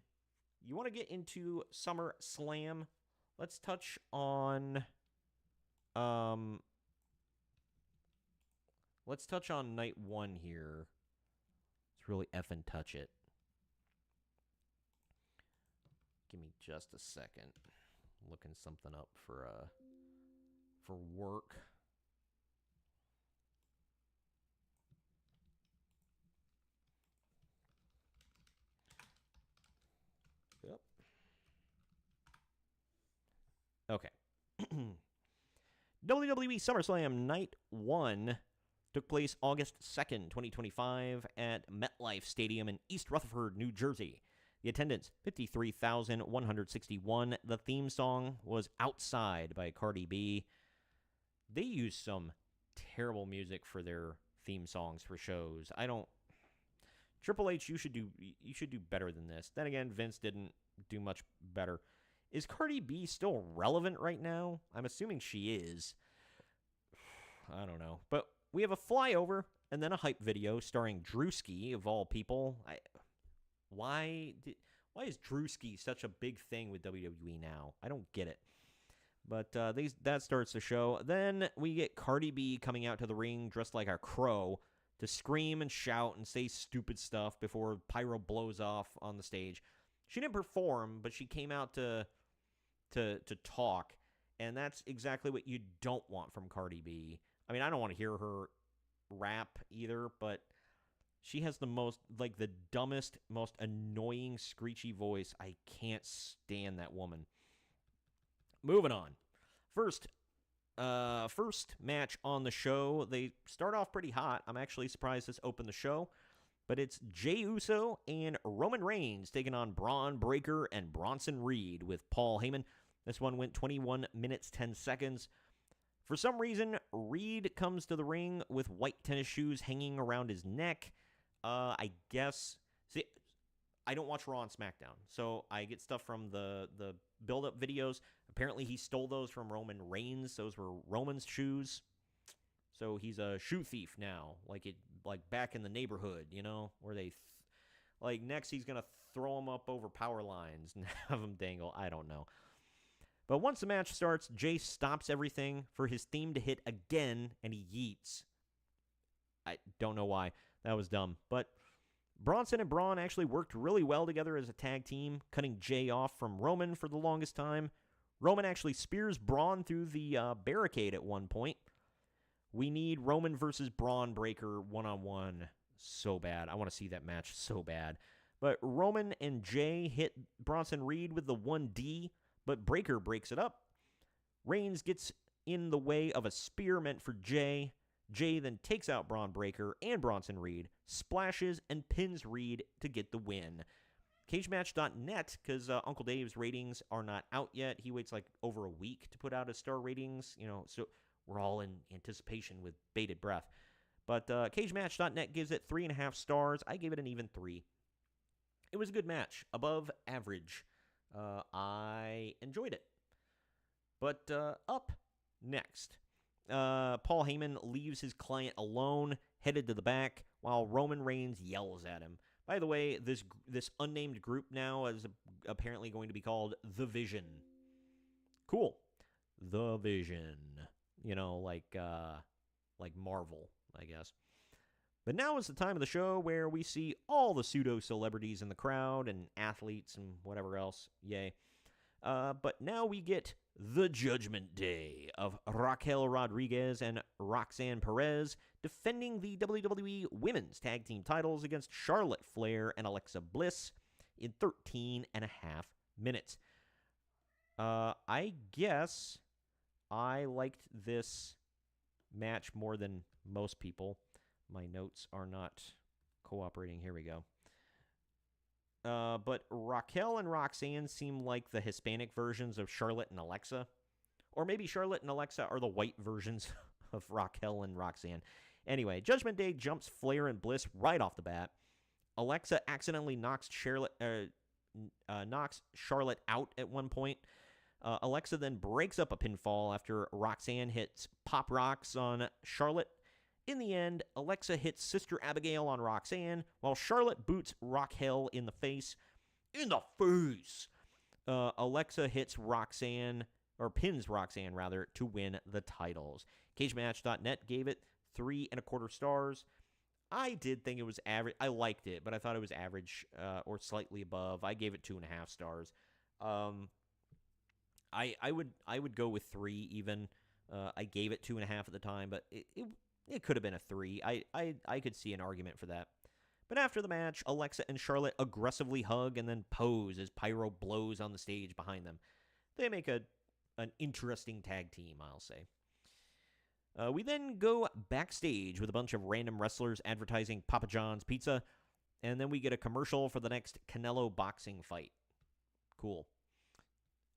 you want to get into SummerSlam? Let's touch on night one here. Let's really effing touch it. Give me just a second. I'm looking something up for work. Yep. Okay. WWE SummerSlam Night 1 took place August 2nd, 2025 at MetLife Stadium in East Rutherford, New Jersey. The attendance, 53,161. The theme song was Outside by Cardi B. They use some terrible music for their theme songs for shows. Triple H, you should do better than this. Then again, Vince didn't do much better. Is Cardi B still relevant right now? I'm assuming she is. I don't know. But we have a flyover and then a hype video starring Drewski, of all people. Why is Drewski such a big thing with WWE now? I don't get it. But that starts the show. Then we get Cardi B coming out to the ring dressed like a crow to scream and shout and say stupid stuff before pyro blows off on the stage. She didn't perform, but she came out to talk, and that's exactly what you don't want from Cardi B. I mean, I don't want to hear her rap either, but she has the dumbest, most annoying, screechy voice. I can't stand that woman. Moving on. First match on the show. They start off pretty hot. I'm actually surprised this opened the show. But it's Jey Uso and Roman Reigns taking on Braun Breaker and Bronson Reed with Paul Heyman. This one went 21 minutes, 10 seconds. For some reason, Reed comes to the ring with white tennis shoes hanging around his neck. I guess... See, I don't watch Raw and SmackDown, so I get stuff from the build-up videos. Apparently, he stole those from Roman Reigns. Those were Roman's shoes. So he's a shoe thief now, like back in the neighborhood, where they... next he's going to throw them up over power lines and have them dangle. I don't know. But once the match starts, Jay stops everything for his theme to hit again, and he yeets. I don't know why. That was dumb. But Bronson and Braun actually worked really well together as a tag team, cutting Jay off from Roman for the longest time. Roman actually spears Braun through the barricade at one point. We need Roman versus Braun Breaker one-on-one so bad. I want to see that match so bad. But Roman and Jay hit Bronson Reed with the 1D, but Breaker breaks it up. Reigns gets in the way of a spear meant for Jay. Jay then takes out Braun Breaker and Bronson Reed, splashes, and pins Reed to get the win. CageMatch.net, because Uncle Dave's ratings are not out yet. He waits over a week to put out his star ratings, so we're all in anticipation with bated breath. But CageMatch.net gives it 3.5 stars. I gave it an even 3. It was a good match, above average. I enjoyed it. But up next, Paul Heyman leaves his client alone, headed to the back, while Roman Reigns yells at him. By the way, this unnamed group now is apparently going to be called The Vision. Cool. The Vision. Like Marvel, I guess. But now is the time of the show where we see all the pseudo-celebrities in the crowd and athletes and whatever else. Yay. But now we get the Judgment Day of Raquel Rodriguez and Roxanne Perez defending the WWE Women's Tag Team titles against Charlotte Flair and Alexa Bliss in 13 and a half minutes. I guess I liked this match more than most people. My notes are not cooperating. Here we go. But Raquel and Roxanne seem like the Hispanic versions of Charlotte and Alexa, Or maybe Charlotte and Alexa are the white versions of Raquel and Roxanne. Anyway, Judgment Day jumps Flair and Bliss right off the bat. Alexa accidentally knocks Charlotte out at one point. Alexa then breaks up a pinfall after Roxanne hits Pop Rocks on Charlotte. In the end, Alexa hits Sister Abigail on Roxanne, while Charlotte boots Raquel in the face. In the face! Alexa hits Roxanne, or pins Roxanne, rather, to win the titles. CageMatch.net gave it 3.25 stars. I did think it was average. I liked it, but I thought it was average or slightly above. I gave it 2.5 stars. I would go with 3 even. I gave it 2.5 at the time, but it could have been a 3. I could see an argument for that. But after the match, Alexa and Charlotte aggressively hug and then pose as Pyro blows on the stage behind them. They make an interesting tag team, I'll say. We then go backstage with a bunch of random wrestlers advertising Papa John's Pizza, and then we get a commercial for the next Canelo boxing fight. Cool.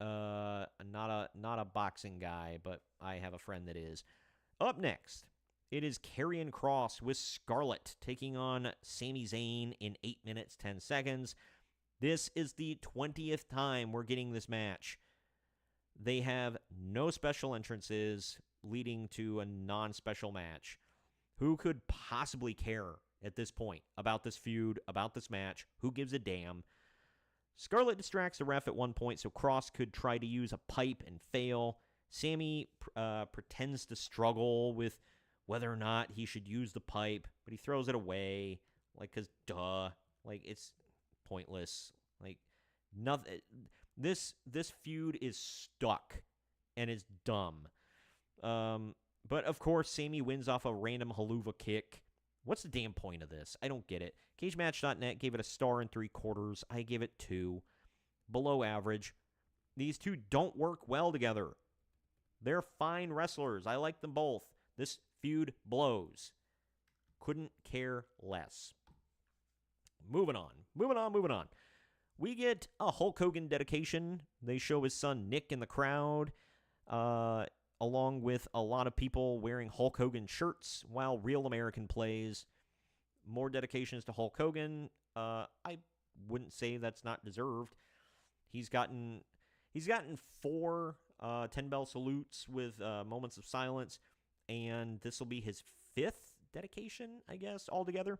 Not a boxing guy, but I have a friend that is. Up next, it is Karrion Kross with Scarlett taking on Sami Zayn in 8 minutes, 10 seconds. This is the 20th time we're getting this match. They have no special entrances leading to a non-special match. Who could possibly care at this point about this feud, about this match? Who gives a damn? Scarlett distracts the ref at one point so Kross could try to use a pipe and fail. Sammy pretends to struggle with whether or not he should use the pipe, but he throws it away, like, because duh. Like, it's pointless. Like, nothing. This feud is stuck and is dumb. But, of course, Sammy wins off a random haluva kick. What's the damn point of this? I don't get it. CageMatch.net gave it 1 3/4. I gave it 2. Below average. These two don't work well together. They're fine wrestlers. I like them both. This feud blows. Couldn't care less. Moving on. We get a Hulk Hogan dedication. They show his son Nick in the crowd, along with a lot of people wearing Hulk Hogan shirts while Real American plays. More dedications to Hulk Hogan. I wouldn't say that's not deserved. He's gotten 4 10-bell salutes with moments of silence, and this will be his 5th dedication, I guess, altogether.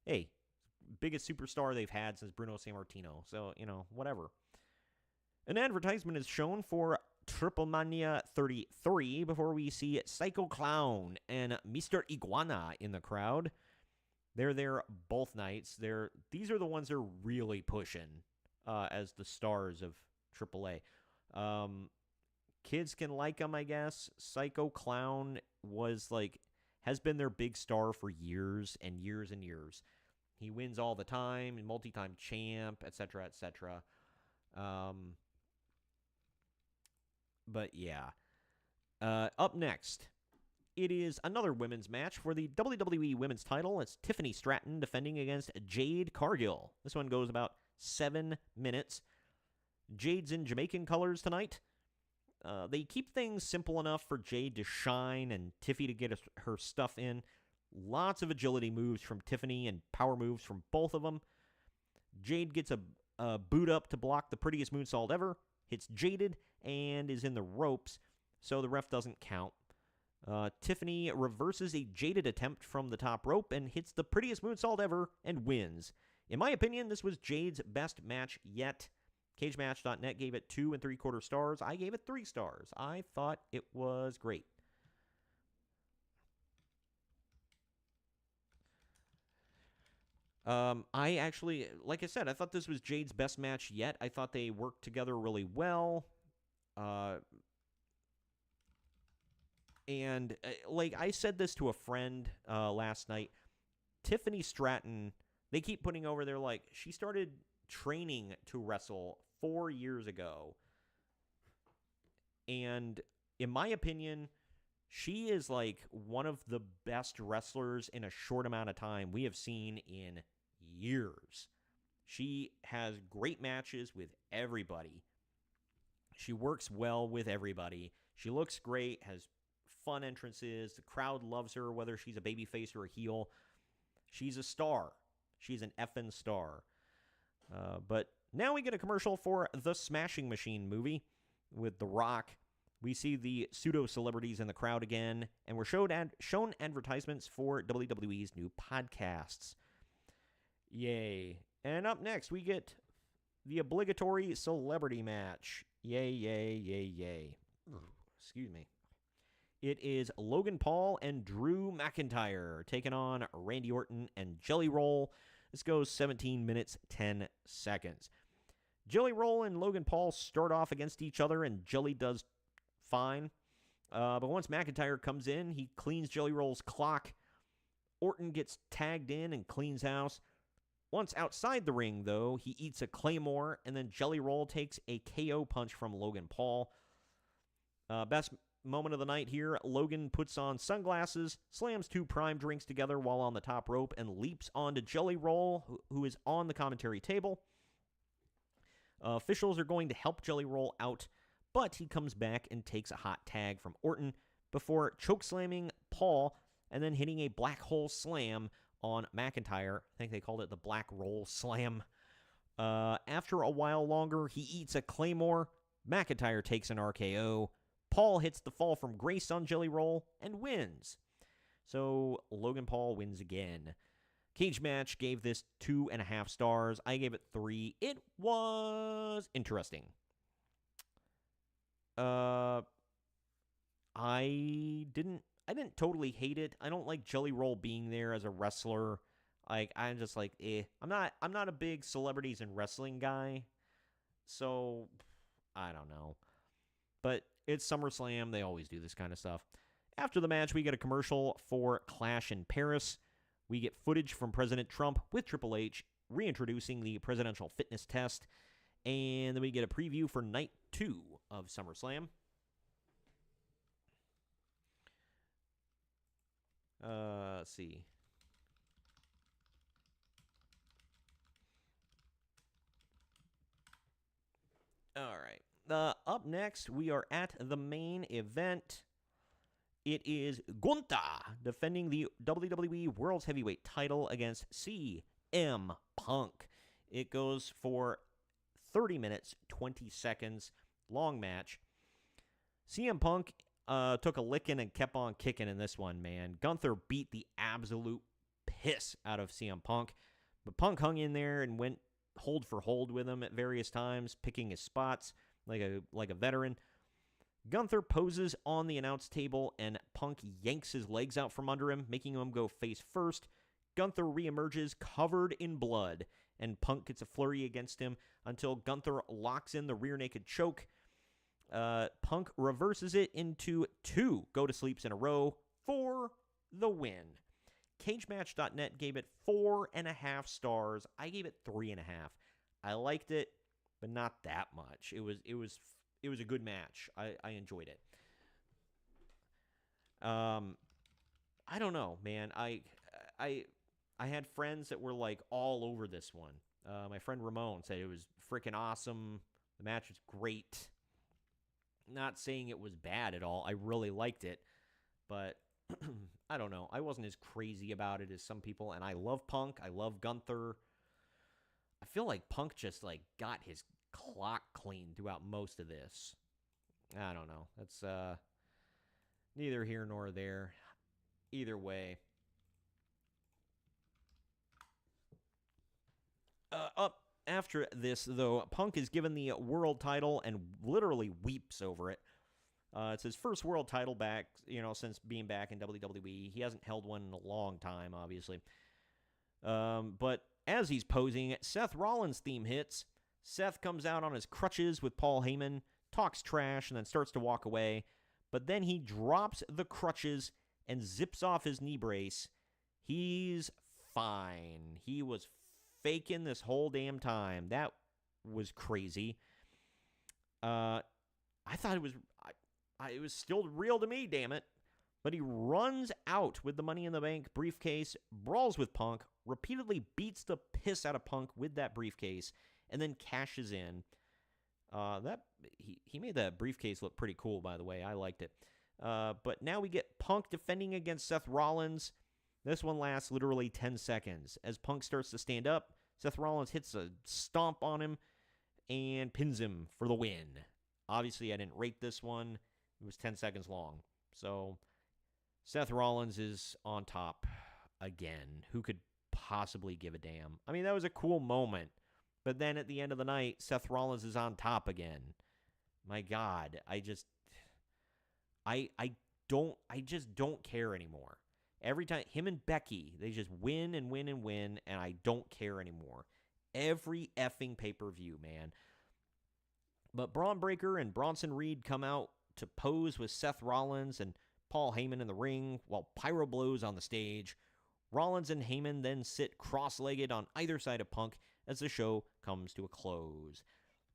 Hey, biggest superstar they've had since Bruno Sammartino, so, whatever. An advertisement is shown for Triple Mania 33 before we see Psycho Clown and Mr. Iguana in the crowd. They're there both nights. These are the ones they're really pushing as the stars of AAA. Kids can like them, I guess. Psycho Clown has been their big star for years and years and years. He wins all the time, multi-time champ, etc., etc. But yeah. Up next, it is another women's match for the WWE Women's title. It's Tiffany Stratton defending against Jade Cargill. This one goes about 7 minutes. Jade's in Jamaican colors tonight. They keep things simple enough for Jade to shine and Tiffy to get her stuff in. Lots of agility moves from Tiffany and power moves from both of them. Jade gets a boot up to block the prettiest moonsault ever, hits Jaded, and is in the ropes, so the ref doesn't count. Tiffany reverses a Jaded attempt from the top rope and hits the prettiest moonsault ever and wins. In my opinion, this was Jade's best match yet. CageMatch.net gave it 2 3/4 stars. I gave it 3 stars. I thought it was great. I actually, like I said, I thought this was Jade's best match yet. I thought they worked together really well. And like I said this to a friend last night, Tiffany Stratton, they keep putting over there like she started training to wrestle 4 years ago. And in my opinion, she is like one of the best wrestlers in a short amount of time we have seen in years. She has great matches with everybody. She works well with everybody. She looks great, has fun entrances. The crowd loves her, whether she's a babyface or a heel. She's a star. She's an effing star. But now we get a commercial for the Smashing Machine movie with The Rock. We see the pseudo-celebrities in the crowd again, and we're shown advertisements for WWE's new podcasts. Yay. And up next, we get the obligatory celebrity match. Yay, yay, yay, yay. Excuse me. It is Logan Paul and Drew McIntyre taking on Randy Orton and Jelly Roll. This goes 17 minutes, 10 seconds. Jelly Roll and Logan Paul start off against each other, and Jelly does fine. But once McIntyre comes in, he cleans Jelly Roll's clock. Orton gets tagged in and cleans house. Once outside the ring, though, he eats a Claymore, and then Jelly Roll takes a KO punch from Logan Paul. Best moment of the night here, Logan puts on sunglasses, slams 2 prime drinks together while on the top rope, and leaps onto Jelly Roll, who is on the commentary table. Officials are going to help Jelly Roll out, but he comes back and takes a hot tag from Orton before chokeslamming Paul and then hitting a black hole slam on McIntyre. I think they called it the Black Roll Slam. After a while longer, he eats a Claymore. McIntyre takes an RKO. Paul hits the fall from grace on Jelly Roll and wins. So Logan Paul wins again. Cage Match gave this 2.5 stars. I gave it 3. It was interesting. I didn't totally hate it. I don't like Jelly Roll being there as a wrestler. I'm just like, I'm not a big celebrities in wrestling guy. So I don't know. But it's SummerSlam. They always do this kind of stuff. After the match, we get a commercial for Clash in Paris. We get footage from President Trump with Triple H reintroducing the presidential fitness test. And then we get a preview for Night 2 of SummerSlam. Let's see. All right. Up next, we are at the main event. It is Gunther defending the WWE World's Heavyweight title against CM Punk. It goes for 30 minutes, 20 seconds, long match. CM Punk took a licking and kept on kicking in this one, man. Gunther beat the absolute piss out of CM Punk, but Punk hung in there and went hold for hold with him at various times, picking his spots like a veteran. Gunther poses on the announce table, and Punk yanks his legs out from under him, making him go face first. Gunther reemerges covered in blood, and Punk gets a flurry against him until Gunther locks in the rear naked choke. Punk reverses it into 2 go-to-sleeps in a row for the win. CageMatch.net gave it 4.5 stars. I gave it 3.5. I liked it, but not that much. It was a good match. I enjoyed it. I don't know, man. I had friends that were like all over this one. My friend Ramon said it was freaking awesome. The match was great. Not saying it was bad at all. I really liked it, but I don't know. I wasn't as crazy about it as some people, and I love Punk. I love Gunther. I feel like Punk just like got his clock clean throughout most of this. I don't know. That's neither here nor there. Either way. Up after this, though, Punk is given the world title and literally weeps over it. It's his first world title back, since being back in WWE. He hasn't held one in a long time, obviously. But as he's posing, Seth Rollins' theme hits. Seth comes out on his crutches with Paul Heyman, talks trash, and then starts to walk away. But then he drops the crutches and zips off his knee brace. He's fine. He was faking this whole damn time. That was crazy. I thought it was still real to me, damn it. But he runs out with the Money in the Bank briefcase, brawls with Punk, repeatedly beats the piss out of Punk with that briefcase, and then cashes in. That he made that briefcase look pretty cool, by the way. I liked it. But now we get Punk defending against Seth Rollins. This one lasts literally 10 seconds. As Punk starts to stand up, Seth Rollins hits a stomp on him and pins him for the win. Obviously, I didn't rate this one. It was 10 seconds long. So, Seth Rollins is on top again. Who could possibly give a damn? I mean, that was a cool moment. But then at the end of the night, Seth Rollins is on top again. My God, I just don't care anymore. Every time, him and Becky, they just win and win and win, and I don't care anymore. Every effing pay-per-view, man. But Braun Breaker and Bronson Reed come out to pose with Seth Rollins and Paul Heyman in the ring while Pyro blows on the stage. Rollins and Heyman then sit cross-legged on either side of Punk as the show comes to a close.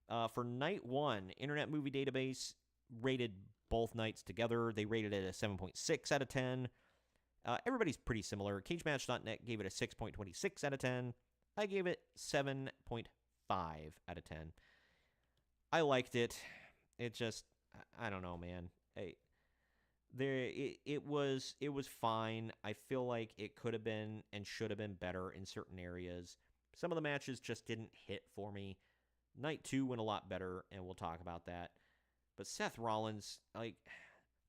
For night one, Internet Movie Database rated both nights together. They rated it a 7.6 out of 10. Everybody's pretty similar. CageMatch.net gave it a 6.26 out of 10. I gave it 7.5 out of 10. I liked it. It just, I don't know, man. It was fine. I feel like it could have been and should have been better in certain areas. Some of the matches just didn't hit for me. Night 2 went a lot better, and we'll talk about that. But Seth Rollins, like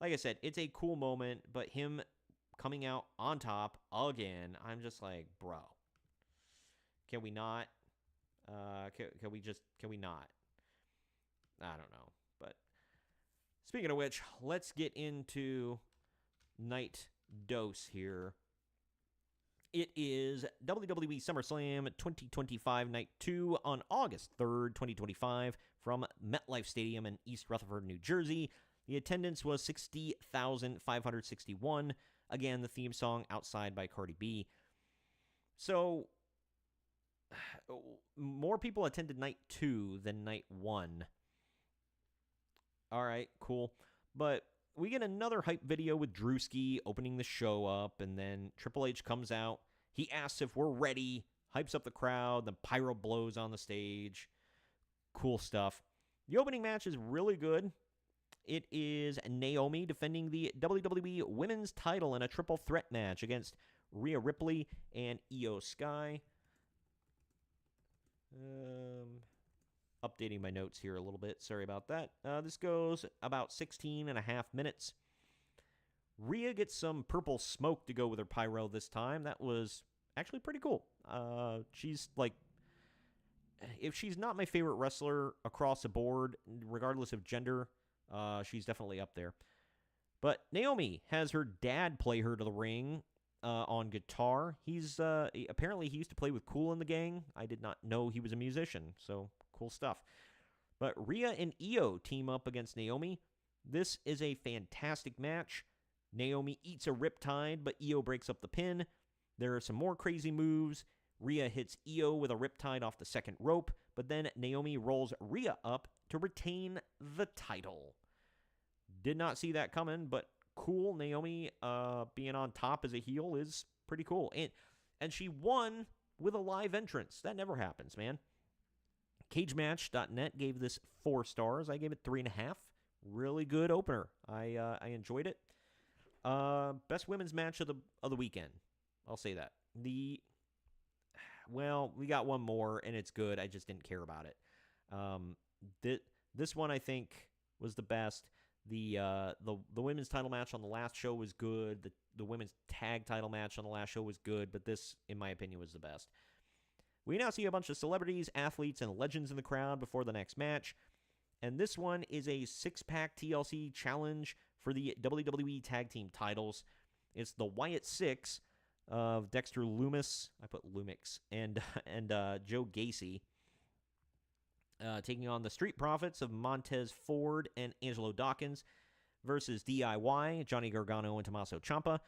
I said, it's a cool moment, but him coming out on top again, I'm just like, bro, can we not? Can we not? I don't know. But speaking of which, let's get into night dose here. It is WWE SummerSlam 2025 Night 2 on August 3rd, 2025 from MetLife Stadium in East Rutherford, New Jersey. The attendance was 60,561. Again, the theme song Outside by Cardi B. So, more people attended Night 2 than Night 1. All right, cool. But we get another hype video with Drewski opening the show up, and then Triple H comes out. He asks if we're ready, hypes up the crowd, then Pyro blows on the stage. Cool stuff. The opening match is really good. It is Naomi defending the WWE Women's title in a triple threat match against Rhea Ripley and Io Sky. Updating my notes here a little bit. Sorry about that. This goes about 16 and a half minutes. Rhea gets some purple smoke to go with her pyro this time. That was actually pretty cool. She's like, if she's not my favorite wrestler across the board, regardless of gender, she's definitely up there. But Naomi has her dad play her to the ring on guitar. He's apparently he used to play with Kool in the Gang. I did not know he was a musician, so cool stuff. But Rhea and Io team up against Naomi. This is a fantastic match. Naomi eats a riptide, but Io breaks up the pin. There are some more crazy moves. Rhea hits Io with a riptide off the second rope, but then Naomi rolls Rhea up to retain the title. Did not see that coming, but cool. Naomi being on top as a heel is pretty cool. And she won with a live entrance. That never happens, man. CageMatch.net gave this 4 stars. I gave it 3.5. Really good opener. I enjoyed it. Best women's match of the weekend. I'll say that. Well, we got one more, and it's good. I just didn't care about it. This one I think was the best. The women's title match on the last show was good. The women's tag title match on the last show was good, but this, in my opinion, was the best. We now see a bunch of celebrities, athletes, and legends in the crowd before the next match. And this one is a 6-pack TLC challenge for the WWE Tag Team titles. It's the Wyatt Six of Dexter Lumis, I put Lumix, and Joe Gacy, taking on the Street Profits of Montez Ford and Angelo Dawkins versus DIY, Johnny Gargano and Tommaso Ciampa,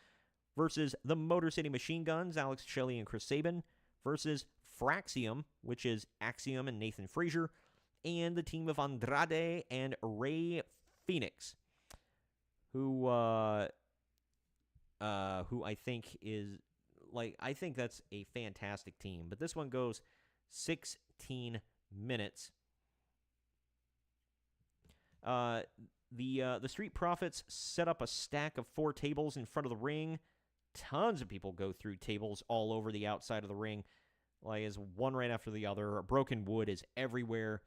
versus the Motor City Machine Guns, Alex Shelley and Chris Sabin, versus Fraxium, which is Axiom and Nathan Frazier, and the team of Andrade and Ray Phoenix, who I think is, I think that's a fantastic team. But this one goes 16 minutes. The Street Profits set up a stack of 4 tables in front of the ring. Tons of people go through tables all over the outside of the ring, like is one right after the other. Broken wood is everywhere.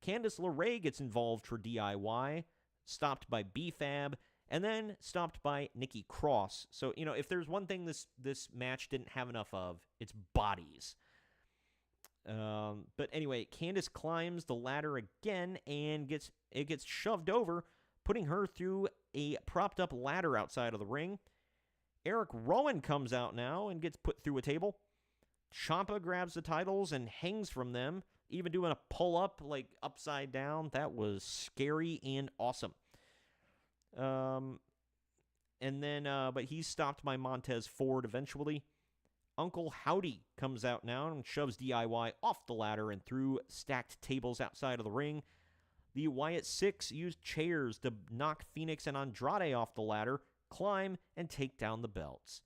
Candice LeRae gets involved for DIY, stopped by B-Fab, and then stopped by Nikki Cross. So, if there's one thing this match didn't have enough of, it's bodies. But anyway, Candice climbs the ladder again and gets shoved over, putting her through a propped-up ladder outside of the ring. Eric Rowan comes out now and gets put through a table. Ciampa grabs the titles and hangs from them, even doing a pull-up, like, upside down. That was scary and awesome. And then, but he's stopped by Montez Ford eventually. Uncle Howdy comes out now and shoves DIY off the ladder and through stacked tables outside of the ring. The Wyatt Six used chairs to knock Phoenix and Andrade off the ladder, climb, and take down the belts.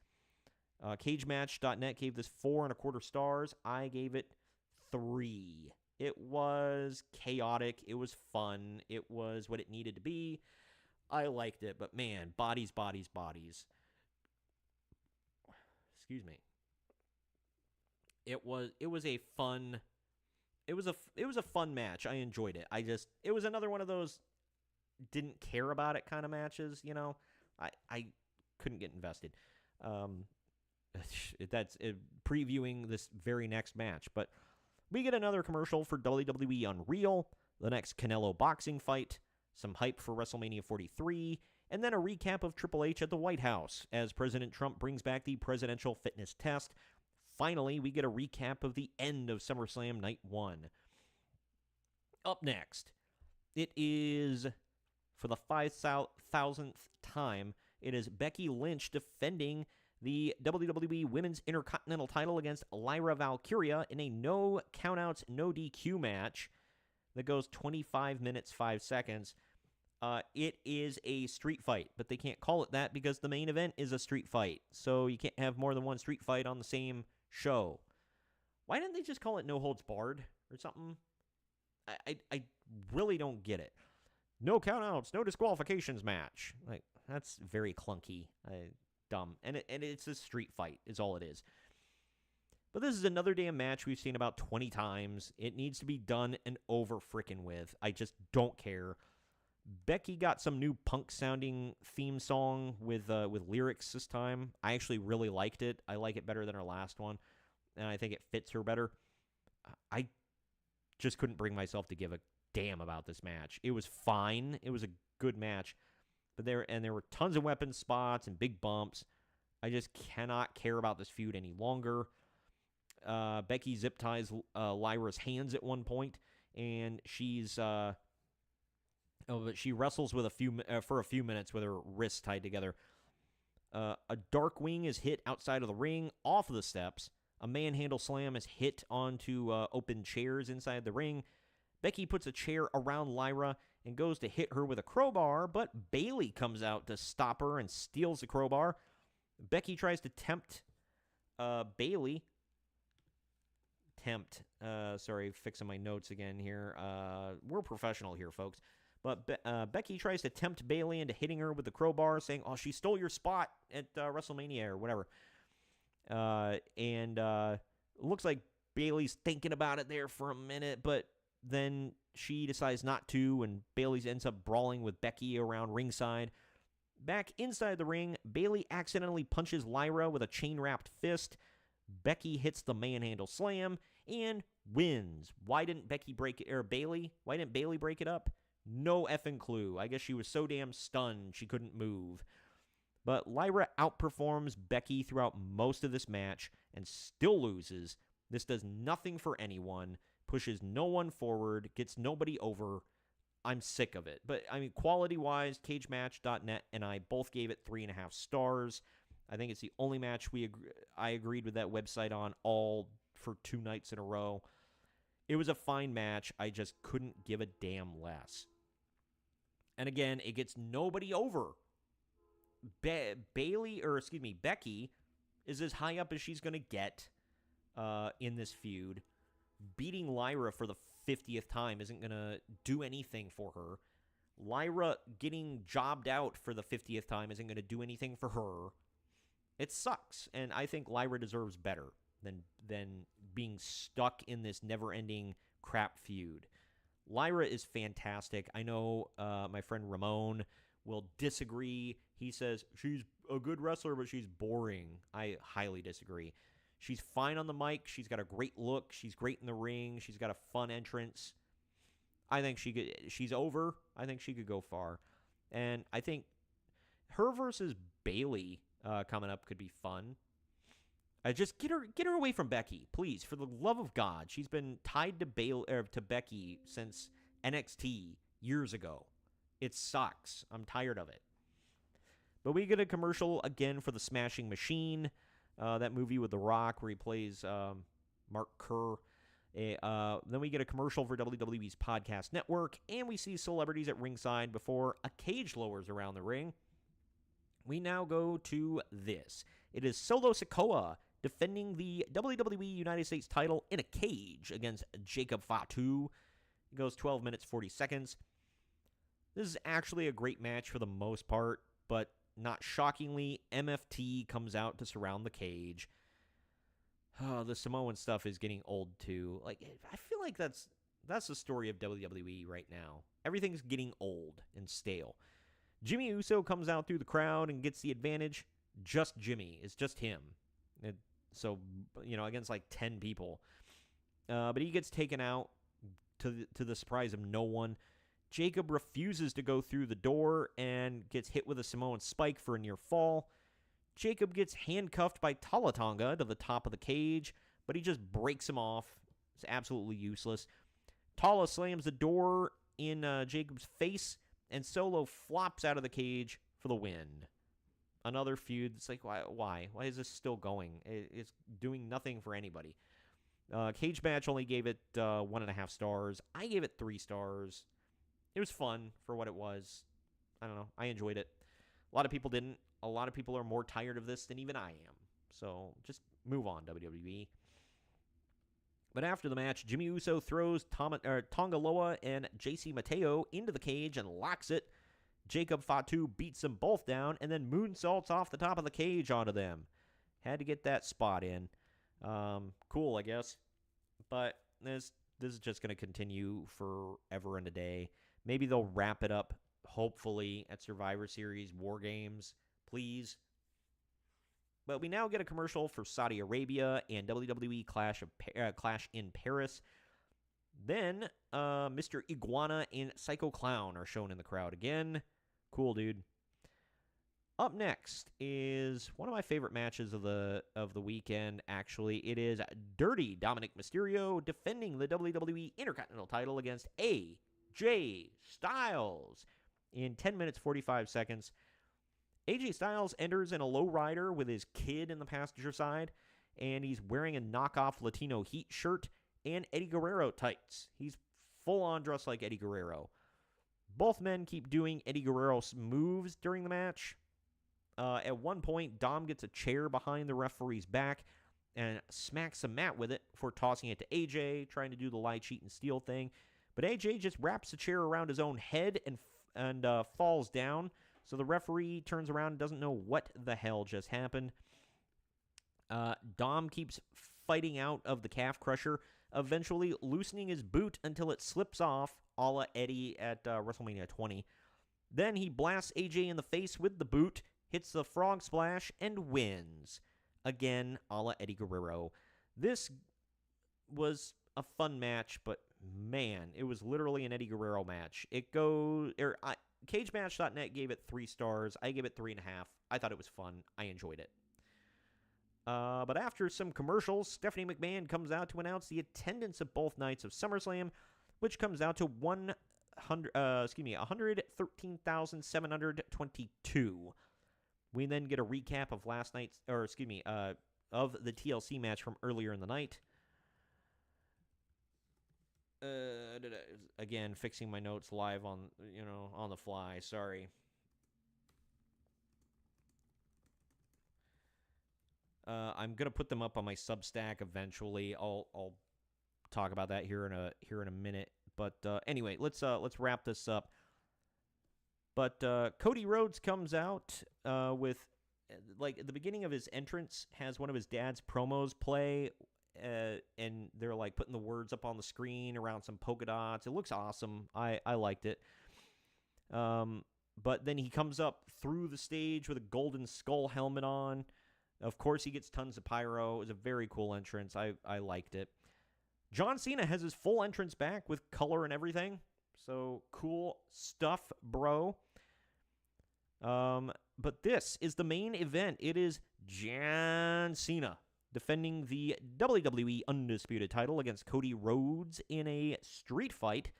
CageMatch.net gave this 4.25 stars. I gave it 3. It was chaotic. It was fun. It was what it needed to be. I liked it, but man, bodies. Excuse me. It was a fun match. I enjoyed it. It was another one of those didn't care about it kind of matches, I couldn't get invested. That's previewing this very next match, but we get another commercial for WWE Unreal, the next Canelo boxing fight, some hype for WrestleMania 43, and then a recap of Triple H at the White House as President Trump brings back the presidential fitness test. Finally, we get a recap of the end of SummerSlam Night 1. Up next, it is, for the 5,000th time, it is Becky Lynch defending the WWE Women's Intercontinental title against Lyra Valkyria in a no countouts, no DQ match that goes 25 minutes, 5 seconds. It is a street fight, but they can't call it that because the main event is a street fight. So you can't have more than one street fight on the same show. Why didn't they just call it No Holds Barred or something? I really don't get it. No countouts, no disqualifications match. Like, that's very clunky, dumb. And it's a street fight is all it is. But this is another damn match we've seen about 20 times. It needs to be done and over frickin' with. I just don't care. Becky got some new punk-sounding theme song with lyrics this time. I actually really liked it. I like it better than her last one, and I think it fits her better. I just couldn't bring myself to give a damn about this match. It was fine. It was a good match, but there were tons of weapon spots and big bumps. I just cannot care about this feud any longer. Becky zip ties Lyra's hands at one point, and but she wrestles with for a few minutes with her wrists tied together. A dark wing is hit outside of the ring, off of the steps. A manhandle slam is hit onto open chairs inside the ring. Becky puts a chair around Lyra and goes to hit her with a crowbar, but Bayley comes out to stop her and steals the crowbar. Becky tries to tempt Bayley. Sorry, fixing my notes again here. We're professional here, folks. But Becky tries to tempt Bayley into hitting her with the crowbar, saying, "Oh, she stole your spot at WrestleMania," or whatever. And looks like Bayley's thinking about it there for a minute, but then she decides not to, and Bayley ends up brawling with Becky around ringside. Back inside the ring, Bayley accidentally punches Lyra with a chain-wrapped fist. Becky hits the manhandle slam and wins. Why didn't Bayley break it up? No effing clue. I guess she was so damn stunned she couldn't move. But Lyra outperforms Becky throughout most of this match and still loses. This does nothing for anyone, pushes no one forward, gets nobody over. I'm sick of it. But, I mean, quality-wise, CageMatch.net and I both gave it 3.5 stars. I think it's the only match I agreed with that website on all for 2 nights in a row. It was a fine match. I just couldn't give a damn less. And again, it gets nobody over. Becky is as high up as she's going to get in this feud. Beating Lyra for the 50th time isn't going to do anything for her. Lyra getting jobbed out for the 50th time isn't going to do anything for her. It sucks, and I think Lyra deserves better than being stuck in this never-ending crap feud. Lyra is fantastic. I know my friend Ramon will disagree. He says she's a good wrestler, but she's boring. I highly disagree. She's fine on the mic. She's got a great look. She's great in the ring. She's got a fun entrance. I think she's over. I think she could go far. And I think her versus Bayley coming up could be fun. Just get her away from Becky, please, for the love of God. She's been tied to Becky since NXT years ago. It sucks. I'm tired of it. But we get a commercial again for the Smashing Machine, that movie with The Rock where he plays Mark Kerr. Then we get a commercial for WWE's Podcast Network, and we see celebrities at ringside before a cage lowers around the ring. We now go to this. It is Solo Sikoa defending the WWE United States title in a cage against Jacob Fatu. It goes 12 minutes, 40 seconds. This is actually a great match for the most part, but not shockingly, MFT comes out to surround the cage. Oh, the Samoan stuff is getting old too. Like, I feel like that's the story of WWE right now. Everything's getting old and stale. Jimmy Uso comes out through the crowd and gets the advantage. Just Jimmy. It's just him. So, against like 10 people. But he gets taken out to the surprise of no one. Jacob refuses to go through the door and gets hit with a Samoan spike for a near fall. Jacob gets handcuffed by Tala Tonga to the top of the cage, but he just breaks him off. It's absolutely useless. Tala slams the door in Jacob's face, and Solo flops out of the cage for the win. Another feud. It's like, why? Why is this still going? It's doing nothing for anybody. Cage match only gave it 1.5 stars. I gave it 3 stars. It was fun for what it was. I don't know. I enjoyed it. A lot of people didn't. A lot of people are more tired of this than even I am. So just move on, WWE. But after the match, Jimmy Uso throws Tonga Loa and JC Mateo into the cage and locks it. Jacob Fatu beats them both down and then moonsaults off the top of the cage onto them. Had to get that spot in. Cool, I guess. But this is just going to continue forever and a day. Maybe they'll wrap it up, hopefully, at Survivor Series, War Games. Please. But we now get a commercial for Saudi Arabia and WWE Clash in Paris. Then Mr. Iguana and Psycho Clown are shown in the crowd again. Cool, dude. Up next is one of my favorite matches of the weekend, actually. It is Dirty Dominic Mysterio defending the WWE Intercontinental title against AJ Styles in 10 minutes, 45 seconds. AJ Styles enters in a lowrider with his kid in the passenger side, and he's wearing a knockoff Latino Heat shirt and Eddie Guerrero tights. He's full-on dressed like Eddie Guerrero. Both men keep doing Eddie Guerrero's moves during the match. At one point, Dom gets a chair behind the referee's back and smacks the mat with it before tossing it to AJ, trying to do the lie, cheat, and steal thing. But AJ just wraps the chair around his own head and falls down. So the referee turns around and doesn't know what the hell just happened. Dom keeps fighting out of the calf crusher, eventually loosening his boot until it slips off, a la Eddie at WrestleMania 20. Then he blasts AJ in the face with the boot, hits the frog splash, and wins. Again, a la Eddie Guerrero. This was a fun match, but man, it was literally an Eddie Guerrero match. CageMatch.net gave it 3 stars. I gave it 3.5. I thought it was fun. I enjoyed it. But after some commercials, Stephanie McMahon comes out to announce the attendance of both nights of SummerSlam, which comes out to 113,722. We then get a recap of last night's, of the TLC match from earlier in the night. Again, fixing my notes live on the fly. Sorry. I'm gonna put them up on my Substack eventually. I'll talk about that here in a minute. But anyway, let's wrap this up. But Cody Rhodes comes out with, like, at the beginning of his entrance, has one of his dad's promos play, and they're, like, putting the words up on the screen around some polka dots. It looks awesome. I liked it. But then he comes up through the stage with a golden skull helmet on. Of course, he gets tons of pyro. It was a very cool entrance. I liked it. John Cena has his full entrance back with color and everything. So, cool stuff, bro. But this is the main event. It is John Cena defending the WWE Undisputed title against Cody Rhodes in a street fight.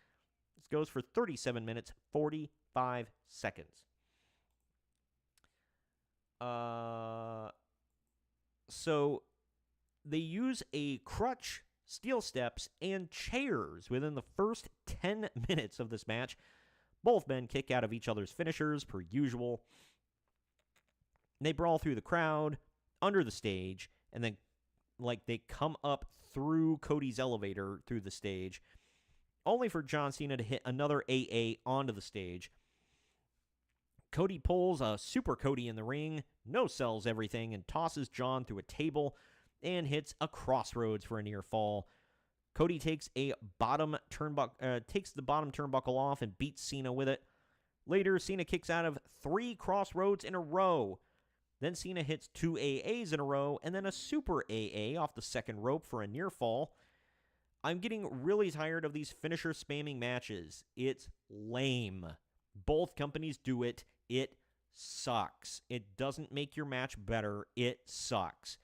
This goes for 37 minutes, 45 seconds. So they use a crutch, steel steps, and chairs within the first 10 minutes of this match. Both men kick out of each other's finishers, per usual. They brawl through the crowd, under the stage, and then, like, they come up through Cody's elevator through the stage, only for John Cena to hit another AA onto the stage. Cody pulls a Super Cody in the ring, no-sells everything, and tosses John through a table and hits a crossroads for a near fall. Cody takes the bottom turnbuckle off and beats Cena with it. Later, Cena kicks out of 3 crossroads in a row. Then Cena hits 2 AAs in a row and then a Super AA off the second rope for a near fall. I'm getting really tired of these finisher spamming matches. It's lame. Both companies do it. It sucks. It doesn't make your match better. It sucks.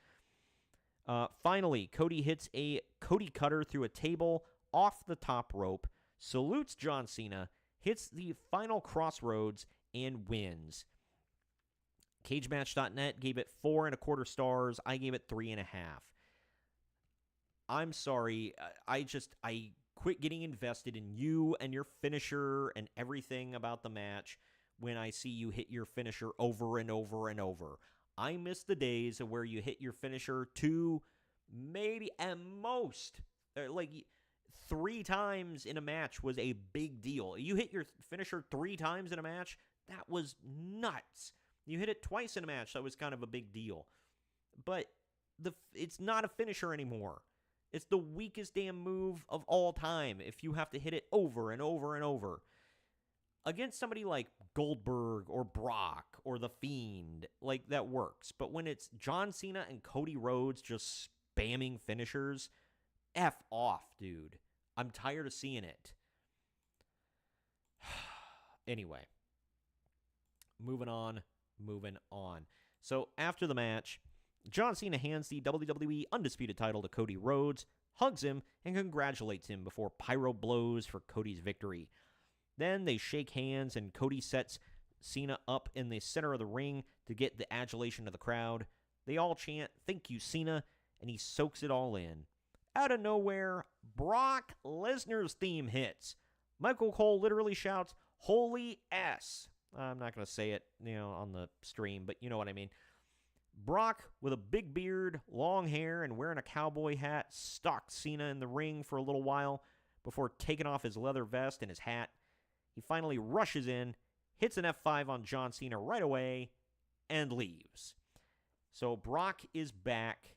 Finally, Cody hits a Cody Cutter through a table off the top rope, salutes John Cena, hits the final crossroads, and wins. CageMatch.net gave it 4.25 stars. I gave it 3.5. I'm sorry. I quit getting invested in you and your finisher and everything about the match when I see you hit your finisher over and over and over. I miss the days of where you hit your finisher 2, maybe at most, like 3 times in a match was a big deal. You hit your finisher 3 times in a match, that was nuts. You hit it twice in a match, that was kind of a big deal. But it's not a finisher anymore. It's the weakest damn move of all time if you have to hit it over and over and over. Against somebody like Goldberg or Brock or The Fiend, like, that works. But when it's John Cena and Cody Rhodes just spamming finishers, F off, dude. I'm tired of seeing it. Anyway. Moving on. So after the match, John Cena hands the WWE Undisputed title to Cody Rhodes, hugs him, and congratulates him before pyro blows for Cody's victory. Then they shake hands, and Cody sets Cena up in the center of the ring to get the adulation of the crowd. They all chant, "Thank you, Cena," and he soaks it all in. Out of nowhere, Brock Lesnar's theme hits. Michael Cole literally shouts, "Holy S." I'm not going to say it, on the stream, but you know what I mean. Brock, with a big beard, long hair, and wearing a cowboy hat, stalks Cena in the ring for a little while before taking off his leather vest and his hat. He finally rushes in, hits an F5 on John Cena right away, and leaves. So Brock is back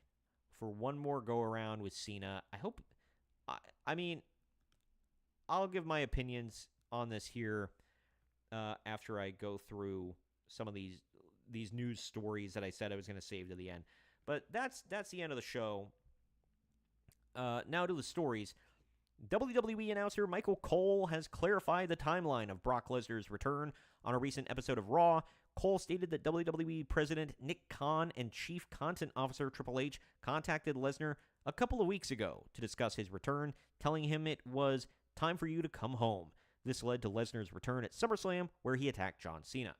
for one more go-around with Cena. I'll give my opinions on this here after I go through some of these news stories that I said I was going to save to the end. But that's the end of the show. Now to the stories. WWE announcer Michael Cole has clarified the timeline of Brock Lesnar's return. On a recent episode of Raw, Cole stated that WWE President Nick Khan and Chief Content Officer Triple H contacted Lesnar a couple of weeks ago to discuss his return, telling him it was time for you to come home. This led to Lesnar's return at SummerSlam, where he attacked John Cena.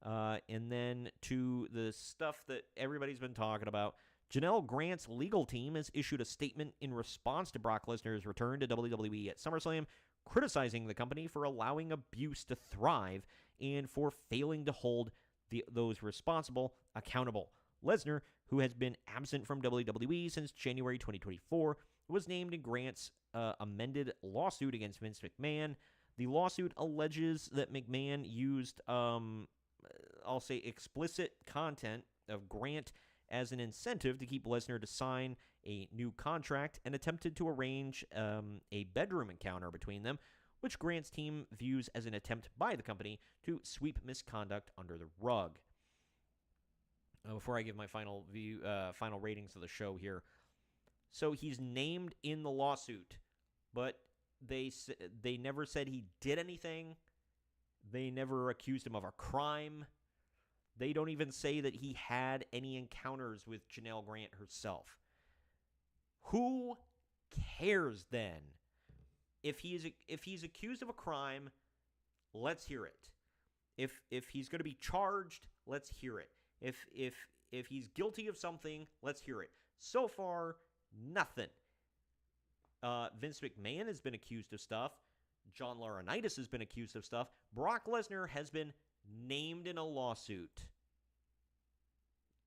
And then to the stuff that everybody's been talking about, Janelle Grant's legal team has issued a statement in response to Brock Lesnar's return to WWE at SummerSlam, criticizing the company for allowing abuse to thrive and for failing to hold those responsible accountable. Lesnar, who has been absent from WWE since January 2024, was named in Grant's amended lawsuit against Vince McMahon. The lawsuit alleges that McMahon used, I'll say, explicit content of Grant as an incentive to keep Lesnar to sign a new contract and attempted to arrange a bedroom encounter between them, which Grant's team views as an attempt by the company to sweep misconduct under the rug. Before I give my final ratings of the show here, so he's named in the lawsuit, but they never said he did anything. They never accused him of a crime. They don't even say that he had any encounters with Janelle Grant herself. Who cares then? If he's accused of a crime, let's hear it. If he's going to be charged, let's hear it. If he's guilty of something, let's hear it. So far, nothing. Vince McMahon has been accused of stuff. John Laurinaitis has been accused of stuff. Brock Lesnar has been named in a lawsuit.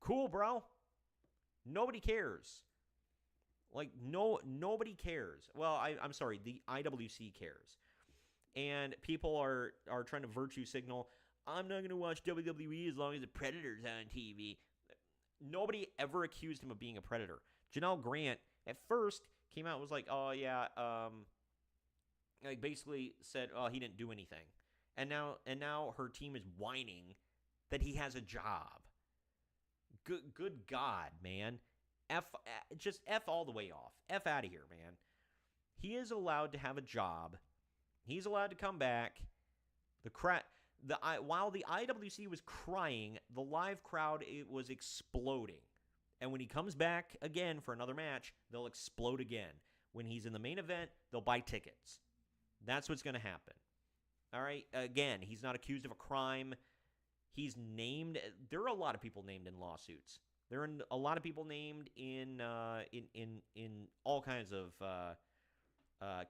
Cool, bro. Nobody cares. Nobody cares. Well, I'm sorry, the IWC cares. And people are trying to virtue signal, I'm not going to watch WWE as long as the Predator's on TV. Nobody ever accused him of being a predator. Janelle Grant, at first, came out and was like, oh, yeah, basically said, oh, he didn't do anything. And now her team is whining that he has a job. Good God, man. Just F all the way off. F out of here, man. He is allowed to have a job. He's allowed to come back. While the IWC was crying, the live crowd, it was exploding. And when he comes back again for another match, they'll explode again. When he's in the main event, they'll buy tickets. That's what's going to happen. All right? Again, he's not accused of a crime. He's named. There are a lot of people named in lawsuits. There are a lot of people named in all kinds of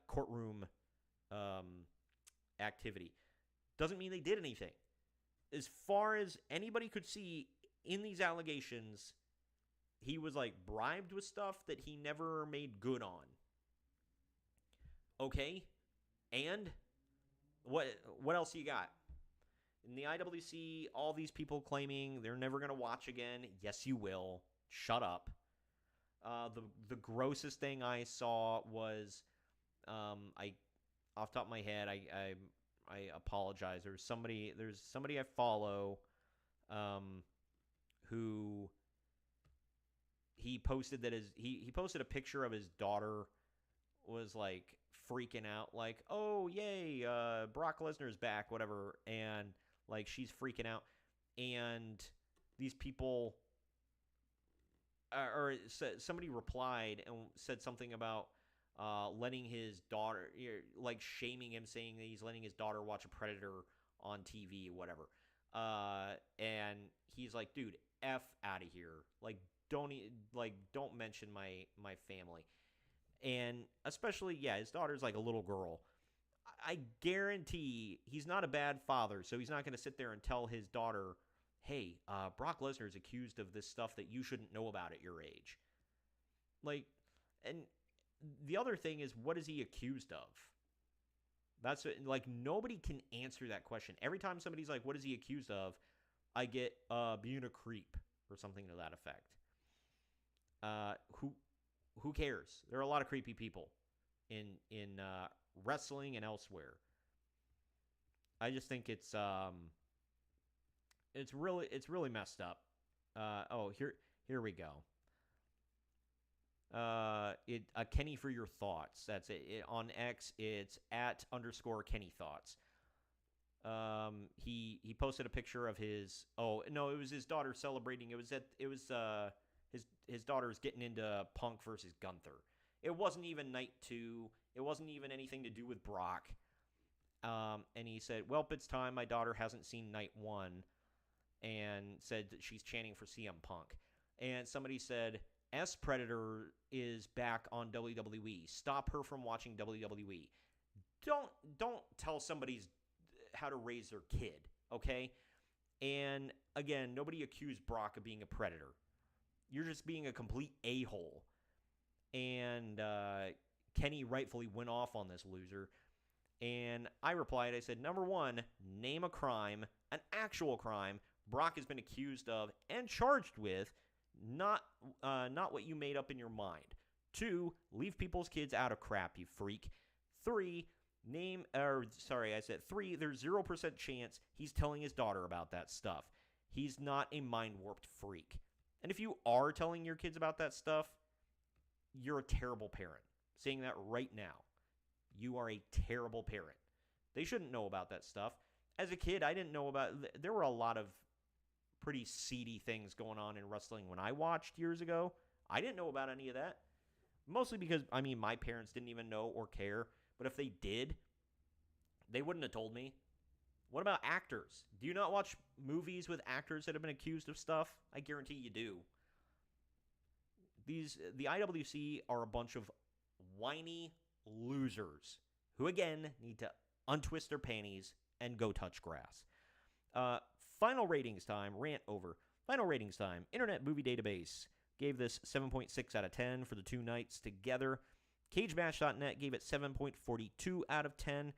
courtroom activity. Doesn't mean they did anything. As far as anybody could see in these allegations, he was like bribed with stuff that he never made good on. Okay? And what else you got? In the IWC, all these people claiming they're never going to watch again. Yes, you will. Shut up. The grossest thing I saw was, off the top of my head, I apologize. There's somebody I follow, who he posted that he posted a picture of his daughter was like freaking out, like, oh yay, Brock Lesnar's back, whatever, and like she's freaking out, and these people, or somebody replied and said something about letting his daughter, like shaming him, saying that he's letting his daughter watch a Predator on TV or whatever, and he's like, dude, F out of here, like don't mention my family. And especially, yeah, his daughter's like a little girl. I guarantee he's not a bad father, so he's not going to sit there and tell his daughter, hey, Brock Lesnar is accused of this stuff that you shouldn't know about at your age. Like, and the other thing is, what is he accused of? That's like, nobody can answer that question. Every time somebody's like, what is he accused of? I get being a creep or something to that effect. Who cares? There are a lot of creepy people in wrestling and elsewhere. I just think it's really messed up. Here we go. Kenny for your thoughts. That's it. On X, it's @_Kenny thoughts. He posted a picture of his. Oh no, it was his daughter celebrating. His daughter's getting into Punk versus Gunther. It wasn't even night 2. It wasn't even anything to do with Brock. And he said, "Welp, it's time. My daughter hasn't seen night 1," and said that she's chanting for CM Punk. And somebody said, S Predator is back on WWE. Stop her from watching WWE. Don't tell somebody how to raise their kid, okay? And again, nobody accused Brock of being a predator. You're just being a complete a-hole. And Kenny rightfully went off on this loser. And I replied, I said, number one, name a crime, an actual crime Brock has been accused of and charged with, not what you made up in your mind. 2, leave people's kids out of crap, you freak. 3, I said 3, there's 0% chance he's telling his daughter about that stuff. He's not a mind-warped freak. And if you are telling your kids about that stuff, you're a terrible parent. Saying that right now. You are a terrible parent. They shouldn't know about that stuff. As a kid, I didn't know about... There were a lot of pretty seedy things going on in wrestling when I watched years ago. I didn't know about any of that. Mostly because, my parents didn't even know or care. But if they did, they wouldn't have told me. What about actors? Do you not watch movies with actors that have been accused of stuff? I guarantee you do. The IWC are a bunch of whiny losers who, again, need to untwist their panties and go touch grass. Final ratings time, rant over. Final ratings time, Internet Movie Database gave this 7.6 out of 10 for the 2 nights together. CageMatch.net gave it 7.42 out of 10.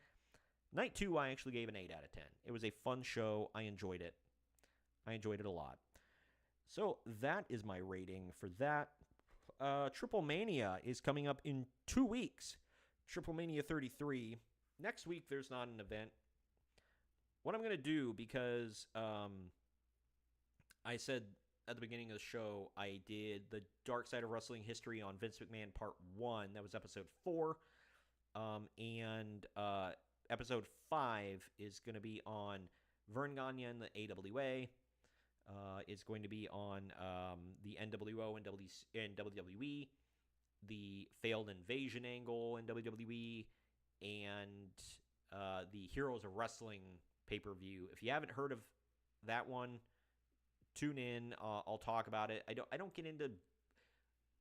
Night 2, I actually gave an 8 out of 10. It was a fun show. I enjoyed it. I enjoyed it a lot. So that is my rating for that. Triple Mania is coming up in 2 weeks. Triple Mania 33. Next week, there's not an event. What I'm going to do, because I said at the beginning of the show, I did the Dark Side of Wrestling History on Vince McMahon Part 1. That was Episode 4. And Episode 5 is going to be on Vern Gagne and the AWA. Is going to be on the NWO and WWE, the failed invasion angle in WWE, and the Heroes of Wrestling pay-per-view. If you haven't heard of that one, tune in. I'll talk about it. I don't get into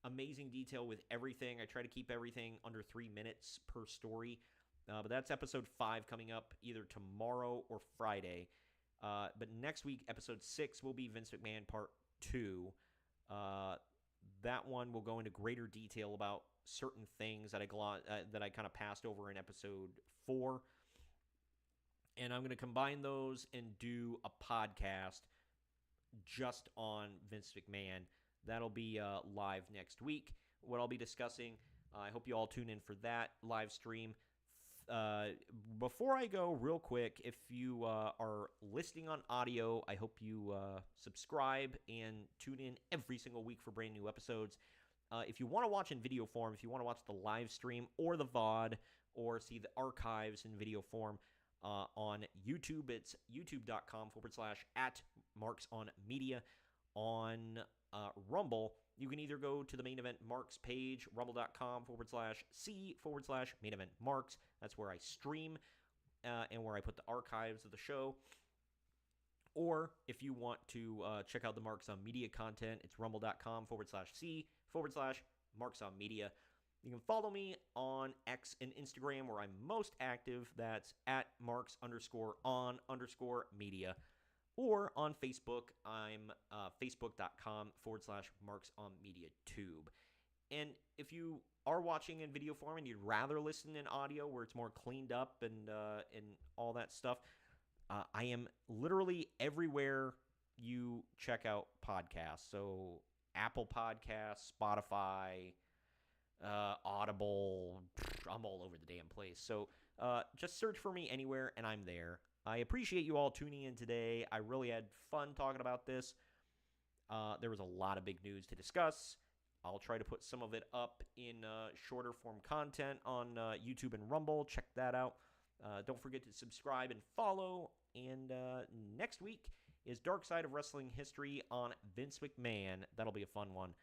amazing detail with everything. I try to keep everything under 3 minutes per story. But that's Episode 5 coming up either tomorrow or Friday. But next week, Episode 6 will be Vince McMahon Part 2. That one will go into greater detail about certain things that I kind of passed over in Episode 4. And I'm going to combine those and do a podcast just on Vince McMahon. That'll be live next week. What I'll be discussing, I hope you all tune in for that live stream. Before I go, real quick, if you are listening on audio, I hope you subscribe and tune in every single week for brand new episodes. If you want to watch in video form, if you want to watch the live stream or the VOD or see the archives in video form on YouTube, it's youtube.com/@MarksOnMedia. On Rumble, you can either go to the Main Event Marks page, rumble.com/C/Main Event Marks. That's where I stream and where I put the archives of the show. Or if you want to check out the Marks on Media content, it's rumble.com/C/Marks on Media. You can follow me on X and Instagram, where I'm most active. That's @Marks_on_media. Or on Facebook, I'm facebook.com/MarksOnMediaTube. And if you are watching in video form and you'd rather listen in audio where it's more cleaned up and all that stuff, I am literally everywhere you check out podcasts. So Apple Podcasts, Spotify, Audible, I'm all over the damn place. So just search for me anywhere and I'm there. I appreciate you all tuning in today. I really had fun talking about this. There was a lot of big news to discuss. I'll try to put some of it up in shorter form content on YouTube and Rumble. Check that out. Don't forget to subscribe and follow. And next week is Dark Side of Wrestling History on Vince McMahon. That'll be a fun one.